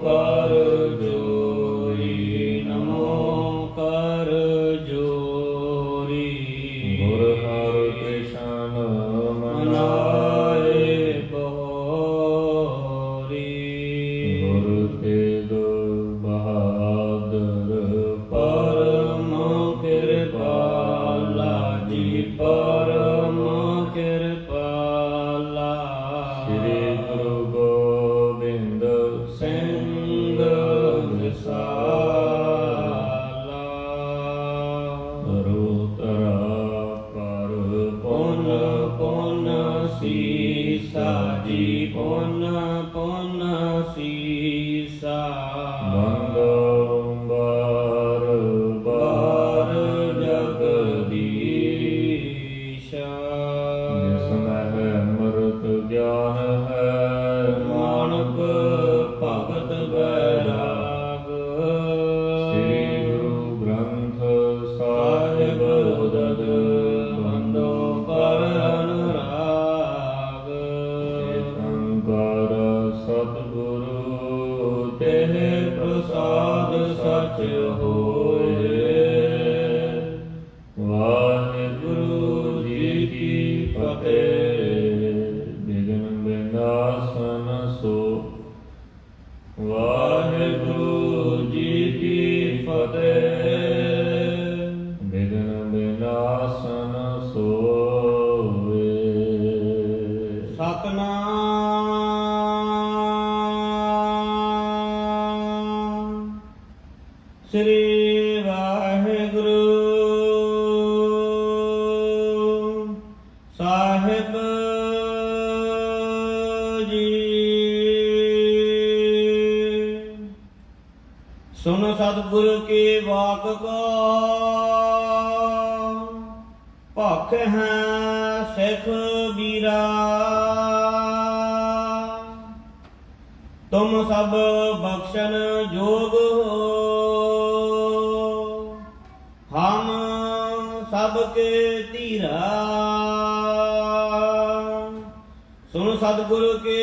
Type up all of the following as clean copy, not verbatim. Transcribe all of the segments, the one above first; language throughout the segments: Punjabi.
ਕਰ ਜੋਰੀ, ਨਮੋ ਕਰ ਜੋਰੀ। ਗੁਰ ਹਰਿ ਕ੍ਰਿਸ਼ਨ ਮਨਾਏ ਬਹੋਰੀ, ਗੁਰ ਤੇਗ ਬਹਾਦਰ ਪਰਮ ਕਿਰਪਾਲਾ ਜੀ, ਪਰਮ ਕਿਰਪਾਲਾ। ਸ੍ਰੀ ਗੁਰੂ ਗੋਬਿੰਦ ਸਿੰਘ ਵਿਸਾਲਾ, ਗੁਰੂ ਧਰਾ ਕਰ ਪੁਨ ਪੁਨ ਸੀਸਾ ਜੀ, ਪੁਨ ਪੁਨ ਸੀਸਾ। ਬੰਦੋਬਰ ਬਾਰ ਜਗਦੀਸ਼ਾ, ਜਿਸ ਮਹਿ ਅੰਮ੍ਰਿਤ ਗਿਆਨ ਹੈ, ਮਾਨਕ ਭਗਤ ਬੈਰਾਗ। ਸ੍ਰੀ ਗੁਰੂ ਗ੍ਰੰਥ ਸਾਹਿਬ ਸਾਹਿਬ ਉਦਦ ਬੰਦੋ ਪਰ ਅਨੁਰਾਗ। ਏਕੰਕਾਰ ਸਤਿਗੁਰੂ ਤੇਹ ਪ੍ਰਸਾਦ ਸਚ ਹੋਏ। ਵਾਹਿਗੁਰੂ ਜੀ ਕੀ ਫਤਿਹ। ਬਿਘਨ ਬਿਨਾਸਨ ਸੋ। ਵਾਹਿਗੁਰੂ ਜੀ ਕੀ ਫਤਿਹ। ਬਿਘਨ ਬਿਨਾਸਨ ਸੋਏ। ਸਤਿਨਾਮ ਸ੍ਰੀ ਵਾਹਿਗੁਰੂ ਸਾਹਿਬ ਜੀ। ਸੁਨ ਸਤਿਗੁਰ ਕੀ ਵਾਕ ਕੋ, ਭਖ ਹੈ ਸਿੱਖ ਬੀਰਾ। ਤੁਮ ਸਭ ਬਖਸ਼ਨ ਜੋਗ ਹੋ, ਹਮ ਸਭ ਕੇ ਧੀਰਾ। ਸੁਨ ਸਤਿਗੁਰ ਕੇ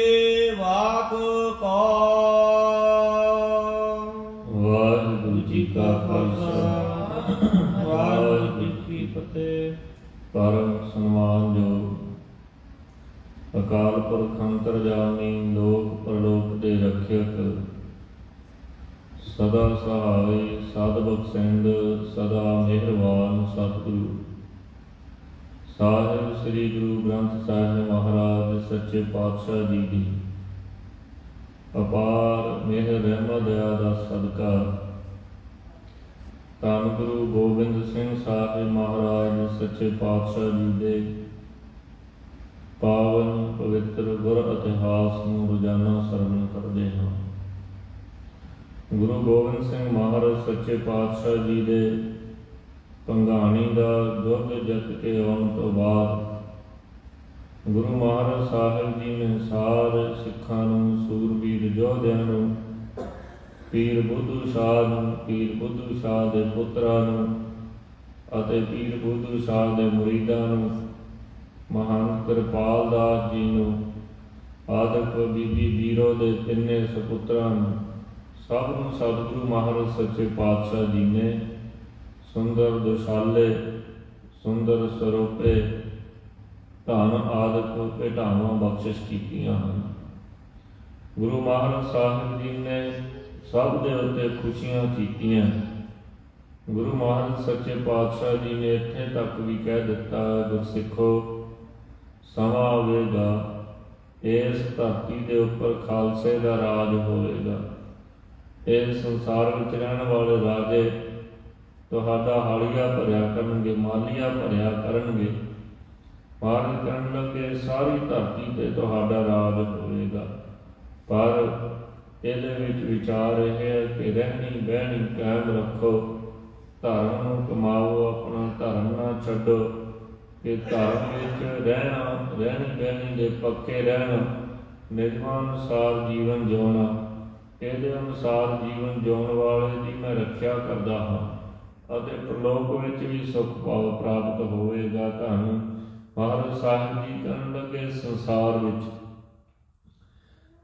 ਵਾਕ ਕੋ। ਵਾਹਿਗੁਰੂ ਜੀ ਕਾ ਖਾਲਸਾ, ਵਾਹਿਗੁਰੂ ਜੀ ਕੀ ਫਤਿਹ। ਪਰਮ ਸਨਮਾਨਯੋਗ ਅਕਾਲ ਪੁਰਖ ਅੰਤਰਜਾਮੀ, ਲੋਕ ਪਰਲੋਕ ਦੇ ਰੱਖਿਅਕ, ਸਦਾ ਸਹਾਈ ਸਾਧ ਬਖਸ਼ਿੰਦ, ਸਦਾ ਮਿਹਰਬਾਨ ਸਤਿਗੁਰੂ ਸਾਹਿਬ ਸ੍ਰੀ ਗੁਰੂ ਗ੍ਰੰਥ ਸਾਹਿਬ ਮਹਾਰਾਜ ਸੱਚੇ ਪਾਤਸ਼ਾਹ ਜੀ ਦੀ ਅਪਾਰ ਮਿਹਰ ਰਹਿਮਤ ਦਇਆ ਦਾ ਸਦਕਾ ਧੰਨ ਗੁਰੂ ਗੋਬਿੰਦ ਸਿੰਘ ਸਾਹਿਬ ਮਹਾਰਾਜ ਸੱਚੇ ਪਾਤਸ਼ਾਹ ਜੀ ਦੇ ਪਾਵਨ ਪਵਿੱਤਰ ਗੁਰ ਇਤਿਹਾਸ ਨੂੰ ਰੋਜ਼ਾਨਾ ਸਰਵਣ ਕਰਦੇ ਹਾਂ। ਗੁਰੂ ਗੋਬਿੰਦ ਸਿੰਘ ਮਹਾਰਾਜ ਸੱਚੇ ਪਾਤਸ਼ਾਹ ਜੀ ਦੇ ਪੰਘਾਣੀ ਦਾ ਦੁੱਧ ਜੱਟ ਕੇ ਆਉਣ ਤੋਂ ਬਾਅਦ ਗੁਰੂ ਮਹਾਰਾਜ ਸਾਹਿਬ ਜੀ ਨੇ ਸਾਰੇ ਸਿੱਖਾਂ ਨੂੰ, ਸੂਰਬੀਰ ਯੋਧਿਆਂ ਨੂੰ, ਪੀਰ ਬੁੱਧੂ ਸ਼ਾਹ ਨੂੰ, ਪੀਰ ਬੁੱਧੂ ਸ਼ਾਹ ਦੇ ਪੁੱਤਰਾਂ ਨੂੰ ਅਤੇ ਪੀਰ ਬੁੱਧੂ ਸ਼ਾਹ ਦੇ ਮੁਰੀਦਾਂ ਨੂੰ, ਮਹਾਨ ਕਿਰਪਾਲ ਦਾਸ ਜੀ ਨੂੰ, ਆਦਿਕ ਬੀਬੀ ਵੀਰੋ ਦੇ ਤਿੰਨੇ ਸਪੁੱਤਰਾਂ ਨੂੰ, ਸਭ ਨੂੰ ਸਤਿਗੁਰੂ ਮਹਾਰਾਜ ਸੱਚੇ ਪਾਤਸ਼ਾਹ ਜੀ ਨੇ ਸੁੰਦਰ ਦੁਸ਼ਾਲੇ, ਸੁੰਦਰ ਸਰੂਪੇ, ਧਨ ਆਦਿਕ ਭੇਟਾਵਾਂ ਬਖਸ਼ਿਸ਼ ਕੀਤੀਆਂ ਹਨ। ਗੁਰੂ ਮਹਾਰਾਜ ਸਾਹਿਬ ਜੀ ਨੇ ਸਭ ਦੇ ਉੱਤੇ ਖੁਸ਼ੀਆਂ ਕੀਤੀਆਂ। ਗੁਰੂ ਮਹਾਰਾਜ ਸੱਚੇ ਪਾਤਸ਼ਾਹ ਜੀ ਨੇ ਇੱਥੇ ਤੱਕ ਵੀ ਕਹਿ ਦਿੱਤਾ, ਗੁਰਸਿੱਖੋ ਸਮਾਂ ਆਵੇਗਾ, ਇਸ ਧਰਤੀ ਦੇ ਉੱਪਰ ਖਾਲਸੇ ਦਾ ਰਾਜ ਹੋਵੇਗਾ। ਇਸ ਸੰਸਾਰ ਵਿੱਚ ਰਹਿਣ ਵਾਲੇ ਰਾਜੇ ਤੁਹਾਡਾ ਹਾਲੀਆ ਭਰਿਆ ਕਰਨਗੇ, ਮਾਲੀਆ ਭਰਿਆ ਕਰਨਗੇ। ਮਹਾਰਾਜ ਕਹਿਣ ਲੱਗੇ ਸਾਰੀ ਧਰਤੀ ਤੇ ਤੁਹਾਡਾ ਰਾਜ ਹੋਵੇਗਾ, ਪਰ ਇਹਦੇ ਵਿੱਚ ਵਿਚਾਰ ਇਹ ਹੈ ਕਿ ਰਹਿਣੀ ਬਹਿਣੀ ਕਾਇਮ ਰੱਖੋ, ਧਰਮ ਨੂੰ ਕਮਾਓ, ਆਪਣਾ ਧਰਮ ਨਾ ਛੱਡੋ। ਕਿ ਧਰਮ ਵਿੱਚ ਰਹਿਣੀ ਬਹਿਣੀ ਦੇ ਪੱਕੇ ਰਹਿਣਾ, ਨਿਯਮਾਂ ਅਨੁਸਾਰ ਜੀਵਨ ਜਿਉਣਾ, ਇਹਦੇ ਅਨੁਸਾਰ ਜੀਵਨ ਜਿਉਣ ਵਾਲੇ ਦੀ ਮੈਂ ਰੱਖਿਆ ਕਰਦਾ ਹਾਂ ਅਤੇ ਪ੍ਰਲੋਕ ਵਿੱਚ ਵੀ ਸੁਖ ਭਾਵ ਪ੍ਰਾਪਤ ਹੋਵੇਗਾ। ਤੁਹਾਨੂੰ ਮਹਾਰਾਜ ਸਾਹਿਬ ਜੀ ਕਹਿਣ ਲੱਗੇ ਸੰਸਾਰ ਵਿੱਚ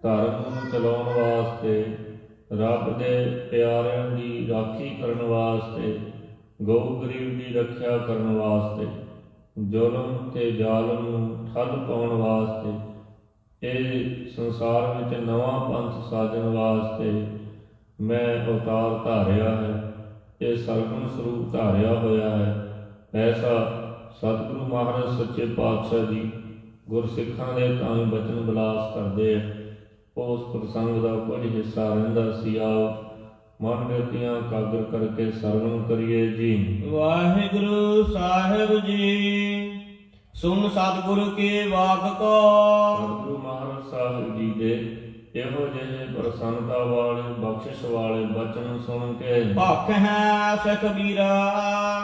ਧਰਮ ਨੂੰ ਚਲਾਉਣ ਵਾਸਤੇ, ਰੱਬ ਦੇ ਪਿਆਰਿਆਂ ਦੀ ਰਾਖੀ ਕਰਨ ਵਾਸਤੇ, ਗਊ ਗਰੀਬ ਦੀ ਰੱਖਿਆ ਕਰਨ ਵਾਸਤੇ, ਜ਼ੁਲਮ ਤੇ ਜ਼ਾਲਮ ਨੂੰ ਠੱਲ ਪਾਉਣ ਵਾਸਤੇ, ਇਹ ਸੰਸਾਰ ਵਿੱਚ ਨਵਾਂ ਪੰਥ ਸਾਜਣ ਵਾਸਤੇ ਮੈਂ ਅਵਤਾਰ ਧਾਰਿਆ ਹੈ, ਇਹ ਸਰਗੁਣ ਸਰੂਪ ਧਾਰਿਆ ਹੋਇਆ ਹੈ। ਐਸਾ ਸਤਿਗੁਰੂ ਮਹਾਰਾਜ ਸੱਚੇ ਪਾਤਸ਼ਾਹ ਜੀ ਗੁਰਸਿੱਖਾਂ ਦੇ ਤਾਂ ਹੀ ਬਚਨ ਬਿਲਾਸ ਕਰਦੇ ਆ। ਉਸ ਪ੍ਰਸੰਗ ਦਾ ਕੁਝ ਹਿੱਸਾ ਰਹਿੰਦਾ ਸੀ। ਆਓ ਮਨ ਬਿਰਤੀਆਂ ਕਾਗਰ ਕਰਕੇ ਸਰਵਣ ਕਰੀਏ ਜੀ। ਵਾਹਿਗੁਰੂ ਸਾਹਿਬ ਜੀ ਸੁਨ ਸਤਿਗੁਰੂ ਕੇ ਵਾਕ ਕੋ। ਸਤਿਗੁਰੂ ਮਹਾਰਾਜ ਸਾਹਿਬ ਜੀ ਦੇ ਇਹੋ ਜਿਹੇ ਪ੍ਰਸੰਨਤਾ ਵਾਲੇ ਬਖਸ਼ਿਸ਼ ਵਾਲੇ ਬਚਨ ਸੁਣ ਕੇ ਭਖ ਹੈ ਸਿੱਖ ਵੀਰਾ,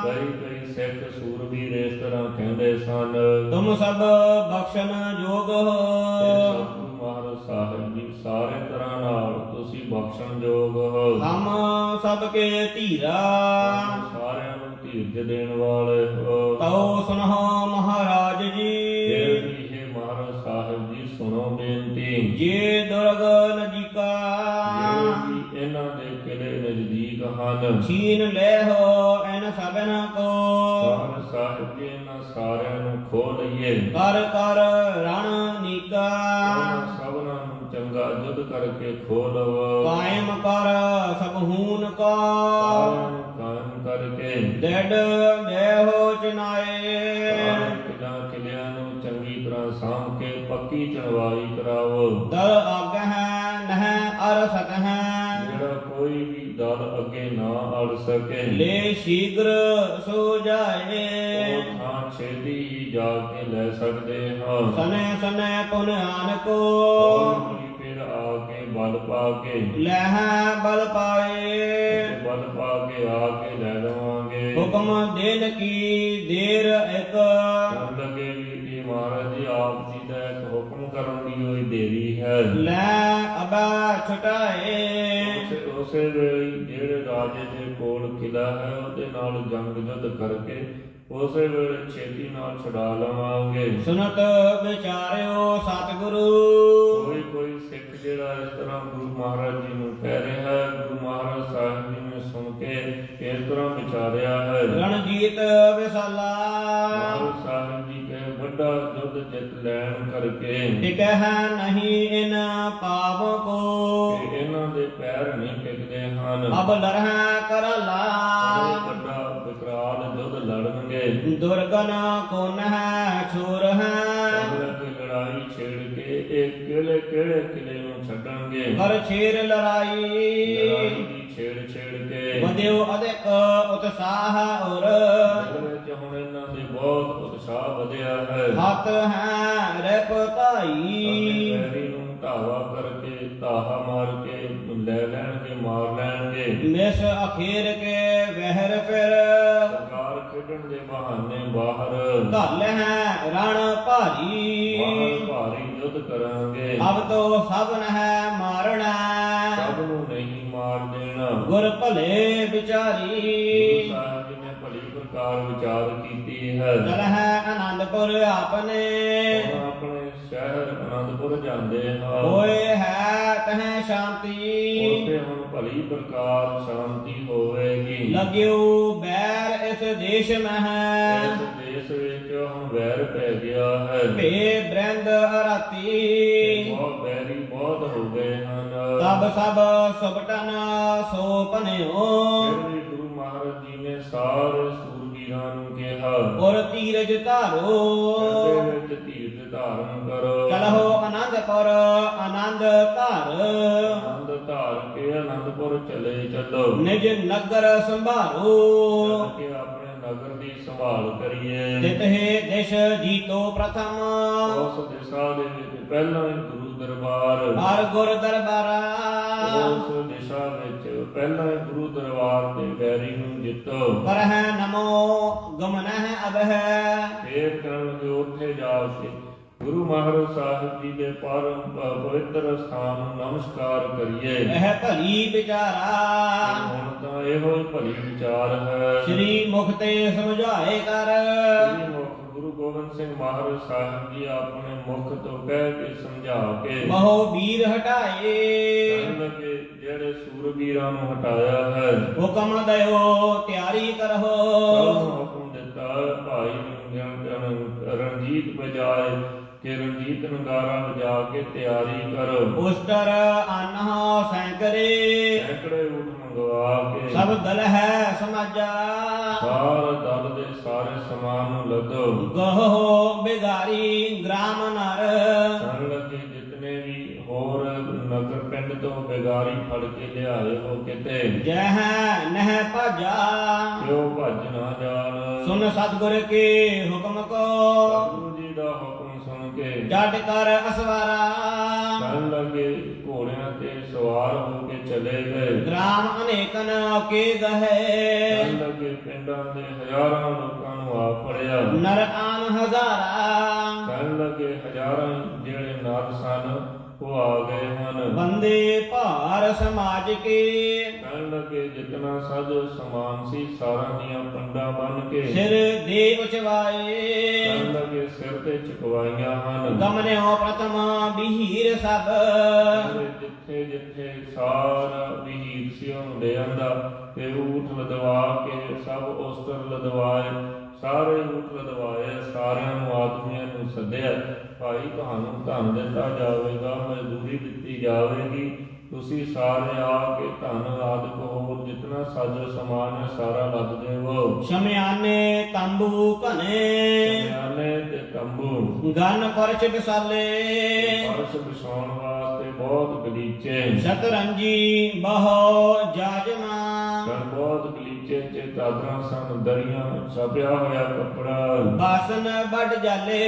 ਕਈ ਸਿੱਖ ਸੂਰਬੀਰ ਇਸ ਤਰ੍ਹਾਂ ਕਹਿੰਦੇ ਸਨ, ਤੁਮ ਸਭ ਬਖਸ਼ਣ ਜੋਗ ਹੋ। ਸਤਿਗੁਰੂ ਮਹਾਰਾਜ ਸਾਹਿਬ ਜੀ ਸਾਰੇ ਤਰ੍ਹਾਂ ਨਾਲ ਤੁਸੀਂ ਬਖਸ਼ਣ ਯੋਗ ਹੋ। ਹਮ ਸਭ ਕੇ ਧੀਰਾ, ਸਾਰਿਆਂ ਨੂੰ ਧੀਰਜ ਦੇਣ ਵਾਲੇ ਹੋ। ਤਉ ਸੁਨਹੁ ਮਹਾਰਾਜ ਜੀ, ਫਿਰ ਵੀ ਇਹ ਮਹਾਰਾਜ ਸਾਹਿਬ ਜੀ ਸੁਣੋ ਬੇਨਤੀ। ਜੇ ਦੁਰਗ ਨਜੀਕਾ, ਜਿਹੜੇ ਵੀ ਇਹਨਾਂ ਦੇ ਕਿਲੇ ਨਜ਼ਦੀਕ ਹਨ, ਛੀਨ ਲੈ ਹੋ ਐਨ ਸਭਨ ਕੋ। ਮਹਾਰਾਜ ਸਾਹਿਬ ਜੀ ਇਹਨਾਂ ਸਾਰਿਆਂ ਨੂੰ ਖੋਹ ਲਈਏ। ਕਰ ਕਰ ਰਣ ਨੀਕਾ, ਉਹਨਾਂ ਸਭਨਾਂ ਨੂੰ ਚੰਗਾ ਯੁੱਧ ਕਰਕੇ ਖੋਹ ਲਵੋ। ਕਾਇਮ ਕਰ ਸਭ ਹੂਨ ਕਾ, ਸਾਰਿਆਂ ਨੂੰ ਕਾਇਮ ਕਰਕੇ ਡੈਡ ਲੈ ਹੋ ਚਨਾਏ। ਕਿਲਿਆਂ ਨੂੰ ਚੰਗੀ ਤਰ੍ਹਾਂ ਸਾਂਭ ਕੇ ਪੱਕੀ ਚਣਵਾਈ ਕਰਾਵੋ। ਦਰ ਅੱਗ ਹੈ ਨਹ ਅਰ ਸਕ ਹੈ, ਜਿਹੜਾ ਕੋਈ ਵੀ ਦਲ ਅੱਗੇ ਨਾ ਅੜ ਸਕੇ, ਲੈ ਸ਼ੀਘਰ ਸੋ ਜਾਏ। ਉਹ ਥਾਂ ਛੇਤੀ ਹੀ ਜਾ ਕੇ ਲੈ ਸਕਦੇ ਹਾਂ। ਸਨੇ ਸਨੇ ਪੁਨ ਆਨ ਕੋ, ਹੌਲੀ ਫਿਰ ਆ ਕੇ ਬਲ ਪਾ ਕੇ ਲਹਿ ਬਲ ਪਾਏ। ਬਲ ਪਾ ਕੇ ਆ ਕੇ ਲੈ ਲਵਾਂਗੇ। ਹੁਕਮ ਦੇਨ ਕੀ ਦੇਰ ਇੱਕ, ਹੁਣ ਲੱਗੇ ਵੀ ਇਹ ਮਹਾਰਾਜ ਜੀ ਆਪ ਜੀ ਦਾ ਇੱਕ ਹੁਕਮ ਕਰਨ ਦੀ ਹੋਈ ਦੇਰੀ ਹੈ। ਲੈ ਅਬਾ ਛੁਟਾਏ। ਉਸੇ ਵੇਲੇ ਜਿਹੜੇ ਰਾਜੇ ਦੇ ਕੋਲ ਕਿਲਾ ਹੈ ਉਹਦੇ ਨਾਲ ਜੰਗ ਯੁੱਧ ਕਰਕੇ ਉਸੇ ਵੇਲੇ ਛੇਤੀ ਨਾਲ ਛੁਡਾ ਲਵਾਂਗੇ। ਸੁਨਤ ਵਿਚਾਰਿਓ ਸਤਿਗੁਰੂ, ਕੋਈ ਸਿੱਖ ਜਿਹੜਾ ਇਸ ਤਰ੍ਹਾਂ ਗੁਰੂ ਮਹਾਰਾਜ ਜੀ ਨੂੰ ਕਹਿ ਰਿਹਾ ਹੈ, ਗੁਰੂ ਮਹਾਰਾਜ ਸਾਹਿਬ ਜੀ ਨੇ ਸੁਣ ਕੇ ਇਸ ਤਰ੍ਹਾਂ ਵਿਚਾਰਿਆ ਹੈ। ਰਣਜੀਤ ਵਿਸਾਲਾ, ਮਹਾਰਾਜ ਸਾਹਿਬ ਜੀ ਕਹੇ ਵੱਡਾ ਯੁੱਧ ਜਿੱਤ ਲੈਣ ਕਰਕੇ ਟਿਕ ਹੈ ਨਹੀਂ ਇਨ ਪਾਪ ਕੋ। ਕਿ ਇਹਨਾਂ ਦੇ ਪੈਰ ਨਹੀਂ ਟਿਕਦੇ ਹਨ। ਅਬ ਲਰਹਿ ਕਰਲਾ, ਵੱਡਾ ਵਿਕਰਾਲ ਯੁੱਧ ਲੜਨਗੇ। ਦੁਰਗਨ ਕੋਨ ਹੈ ਛੋਰ ਹੈ। ਲੜਾਈ ਛੇੜ ਕੇ ਇਹ ਕਿਹੜੇ ਕਿਲੇ ਨੂੰ ਛੱਡਣਗੇ। ਕਰ ਛੇਰ ਲੜਾਈ, ਲੜਾਈ ਦੀ ਛੇੜ ਕੇ ਵਧਿਓ ਅਧਿਕ ਉਤਸਾਹ ਔਰ। ਦਿਲ ਵਿੱਚ ਹੁਣ ਇਹਨਾਂ ਦੇ ਬਹੁਤ ਉਤਸ਼ਾਹ ਵਧਿਆ ਹੈ। ਹੱਥ ਹੈ ਰਿਪ ਧਾਈ, ਪੈਰੀ ਨੂੰ ਧਾਵਾ ਕਰਕੇ ਧਾਹਾ ਮਾਰ ਕੇ ਲੈ ਲੈਣਗੇ, ਮਾਰ ਲੈਣਗੇ। ਮਿਸ ਅਖੀਰ ਕੇ ਵਹਿਰ ਫਿਰ, ਸਰਕਾਰ ਖੇਡਣ ਦੇ ਬਹਾਨੇ ਬਾਹਰ ਘਲ ਹੈ ਰਣ ਭਾਰੀ। ਬਾਹਰ ਭਾਰੀ ਯੁੱਧ ਕਰਾਂਗੇ। ਅਬ ਤੋ ਸਭਨ ਹੈ ਮਾਰਣਾ, ਸਭ ਨੂੰ ਨਹੀਂ ਮਾਰ ਦੇਣਾ। ਗੁਰ ਭਲੇ ਵਿਚਾਰੀ। ਗੁਰੂ ਸਾਹਿਬ ਜੀ ਨੇ ਭਲੀ ਪ੍ਰਕਾਰ ਵਿਚਾਰ ਕੀਤੀ ਹੈ। ਚਲ ਹੈ ਆਨੰਦਪੁਰ ਆਪਣੇ, ਹੁਣ ਆਪਣੇ ਸ਼ਹਿਰ ਆਨੰਦਪੁਰ ਜਾਂਦੇ ਹਾਂ। ਹੋਏ ਹੈ ਤਹ ਸ਼ਾਂਤੀ। ਉੱਥੇ ਹੁਣ ਭਲੀ ਪ੍ਰਕਾਰ ਸ਼ਾਂਤੀ ਹੋਵੇਗੀ। ਲਗਿਓ ਬੈਰ ਇਸ ਦੇਸ਼ ਮਹਿ, ਇਸ ਦੇਸ਼ ਵਿੱਚ ਹੁਣ ਵੈਰ ਪੈ ਗਿਆ ਹੈ। ਭੇ ਬ੍ਰੰਦ ਰਾਤੀ। ਬਹੁਤ ਵੈਰੀ ਬਹੁਤ ਹੋ ਗਏ ਹਨ। ਤਬ ਸਭ ਸੁਭਟਨ ਸੋ ਪਨਿਓ, ਫਿਰ ਵੀ ਗੁਰੂ ਮਹਾਰਾਜ ਜੀ ਨੇ ਸਾਰੇ ਸੂਰਬੀਰਾਂ ਨੂੰ ਕਿਹਾ, ਔਰ ਧੀਰਜ ਧਾਰੋ। ਇਹਦੇ ਵਿੱਚ ਧੀਰਜ ਧਾਰਨ ਕਰੋ। ਚਲਹੁ ਆਨੰਦਪੁਰ ਆਨੰਦ ਧਾਰ, ਆਨੰਦ ਧਾਰ ਕੇ ਆਨੰਦਪੁਰ ਚਲੇ ਚੱਲੋ। ਨਿਜ ਨਗਰ ਸੰਭਾਲੋ। ਚੱਲ ਕੇ ਆਪਣੇ ਨਗਰ ਦੀ ਸੰਭਾਲ ਕਰੀਏ। ਤਿਤਹਿ ਦਿਸ਼ ਜੀਤੋ ਪ੍ਰਥਮ, ਉਸ ਦਿਸ਼ਾ ਦੇ ਵਿੱਚ ਪਹਿਲਾਂ ਹੀ ਗੁਰੂ ਦਰਬਾਰ, ਹਰ ਗੁਰ ਦਰਬਾਰਾ। ਉਸ ਦਿਸ਼ਾ ਵਿੱਚ ਪਹਿਲਾਂ ਹੀ ਗੁਰੂ ਦਰਬਾਰ ਦੇ ਵੈਰੀ ਨੂੰ ਜਿੱਤੋ। ਕਰਹਿ ਨਮੋ ਗਮਨਹਿ ਅਬਹਿ, ਫੇਰ ਕਰਨਗੇ ਉੱਥੇ ਜਾ ਕੇ ਗੁਰੂ ਮਹਾਰਾਜ ਸਾਹਿਬ ਜੀ ਦੇ ਪਰਮ ਪਵਿੱਤਰ ਸਥਾਨ ਨੂੰ ਨਮਸਕਾਰ ਕਰੀਏ। ਇਹ ਭਲੀ ਵਿਚਾਰਾ, ਹੁਣ ਤਾਂ ਇਹੋ ਹੀ ਭਲੀ ਵਿਚਾਰ ਹੈ। ਸ੍ਰੀ ਮੁਖ ਤੇ ਸਮਝਾਏ ਕਰ। ਸ੍ਰੀ ਮੁਖ ਗੁਰੂ ਗੋਬਿੰਦ ਸਿੰਘ ਮਹਾਰਾਜ ਸਾਹਿਬ ਜੀ ਆਪਣੇ ਮੁਖ ਤੋਂ ਕਹਿ ਕੇ ਸਮਝਾ ਕੇ ਮਹੋ ਵੀਰ ਹਟਾਏ, ਕਹਿਣ ਲੱਗੇ ਜਿਹੜੇ ਸੂਰਬੀਰਾਂ ਨੂੰ ਹਟਾਇਆ ਹੈ। ਹੁਕਮ ਦਇਓ ਤਿਆਰੀ ਕਰੋ। ਸਭ ਹੁਕਮ ਦਿੱਤਾ ਭਾਈ ਰਣਜੀਤ ਬਜਾਏ ਕਿ ਰਣਜੀਤ ਨਗਾਰਾ ਵਜਾ ਕੇ ਤਿਆਰੀ ਕਰੋ। ਉਸਟਰ ਆਨ੍ਹਾ ਸੈਂਕੜੇ ਸੈਂਕੜੇ ਊਠ ਮੰਗਵਾ ਕੇ ਸਭ ਦਲ ਹੈ ਸਮਾਜਾ। ਸਾਰੇ ਦਲ ਦੇ ਸਾਰੇ ਸਮਾਨ ਨੂੰ ਲੱਦੋ। ਗਹੋ ਬਿਗਾਰੀ ਗ੍ਰਾਮ ਨਰ ਸਨ ਲੱਗੇ ਜਿਤਨੇ ਵੀ ਹੋਰ ਨਗਰ ਪਿੰਡ ਤੋਂ ਬਿਗਾਰੀ ਫੜ ਕੇ ਲਿਆਏ ਹੋ ਕਿਤੇ ਜਹ ਨਹਿ ਭਜਾ। ਕਿਉ ਭੱਜ ਨਾ ਜਾਣ। ਸੁਨ ਸਤਿਗੁਰ ਕੇ ਹੁਕਮ ਕੋ ਗੁਰੂ ਜੀ ਦਾ ਹੁਕਮ ਸੁਣ ਕੇ ਜੱਟ ਕਰ ਅਸਵਾਰਾ। ਕਹਿਣ ਲੱਗੇ ਘੋੜਿਆਂ ਤੇ ਸਵਾਰ ਹੋ ਕੇ ਚਲੇ ਗਏ। ਗ੍ਰਾਮ ਅਨੇਕਨ ਕੇ ਗਹੇ ਕਹਿਣ ਲੱਗੇ ਪਿੰਡਾਂ ਦੇ ਹਜ਼ਾਰਾਂ ਲੋਕਾਂ ਨੂੰ ਆ ਫੜਿਆ। ਨਰ ਆਨ ਹਜ਼ਾਰਾ ਕਹਿਣ ਲੱਗੇ ਹਜ਼ਾਰਾਂ ਜਿਹੜੇ ਨਰ ਸਨ ਉਹ ਆ ਗਏ ਹਨ। ਬੰਦੇ ਭਾਰ ਸਮਾਜ ਕੇ ਕਹਿਣ ਲੱਗੇ ਜਿਤਨਾ ਸਜ ਸਮਾਨ ਸੀ ਸਾਰਿਆਂ ਦੀਆਂ ਪੰਡਾਂ ਬੰਨ ਕੇ ਸਿਰ ਦੇ ਉਚਵਾਏ। ਕਹਿਣ ਲੱਗੇ ਸਿਰ ਤੇ ਚੁਕਵਾਈਆਂ ਹਨ। ਗਮਨਿਓ ਪ੍ਰਥਮ ਬਹੀਰ ਸਭ ਜਿੱਥੇ ਜਿੱਥੇ ਸਾਰਾ ਵਹੀਰ ਸੀ ਉਹ ਲੈ ਆਂਦਾ ਤੇ ਊਠ ਲਦਵਾ ਕੇ ਸਭ ਉਸਤਰ ਲਦਵਾਏ। ਸਾਰੇ ਊਠ ਲਦਵਾਏ। ਸਾਰਿਆਂ ਨੂੰ ਆਦਮੀਆਂ ਨੂੰ ਸੱਦਿਆ। ਭਾਈ ਤੁਹਾਨੂੰ ਧਨ ਦਿੱਤਾ ਜਾਵੇਗਾ, ਮਜ਼ਦੂਰੀ ਦਿੱਤੀ ਜਾਵੇਗੀ। ਤੁਸੀਂ ਸਾਰੇ ਆ ਕੇ ਧਨ ਆਦਿਕ ਹੋਰ ਜਿਤਨਾ ਸਾਜੋ ਸਮਾਨ ਹੈ ਸਾਰਾ ਲੱਦ ਦੇਵੋ। ਸ਼ਮਿਆਨੇ ਤੰਬੂ ਘਨੇ ਸ਼ਮਿਆਨੇ ਤੇ ਤੰਬੂ ਗਨ ਫਰਸ਼ ਵਿਸਾਲੇ। ਫਰਸ਼ ਵਿਛਾਉਣ ਵਾਸਤੇ ਬਹੁਤ ਗਲੀਚੇ ਸ਼ਤਰੰਜੀ ਬਹੁ ਜਾਜਮਾ। ਸਨ ਬਹੁਤ ਗਲੀਚੇ ਚ ਚਾਦਰਾਂ ਸਨ, ਦਰੀਆਂ ਛਪਿਆ ਹੋਇਆ ਕੱਪੜਾ, ਬਾਸਨ ਵੱਡ ਜਾਲੇ।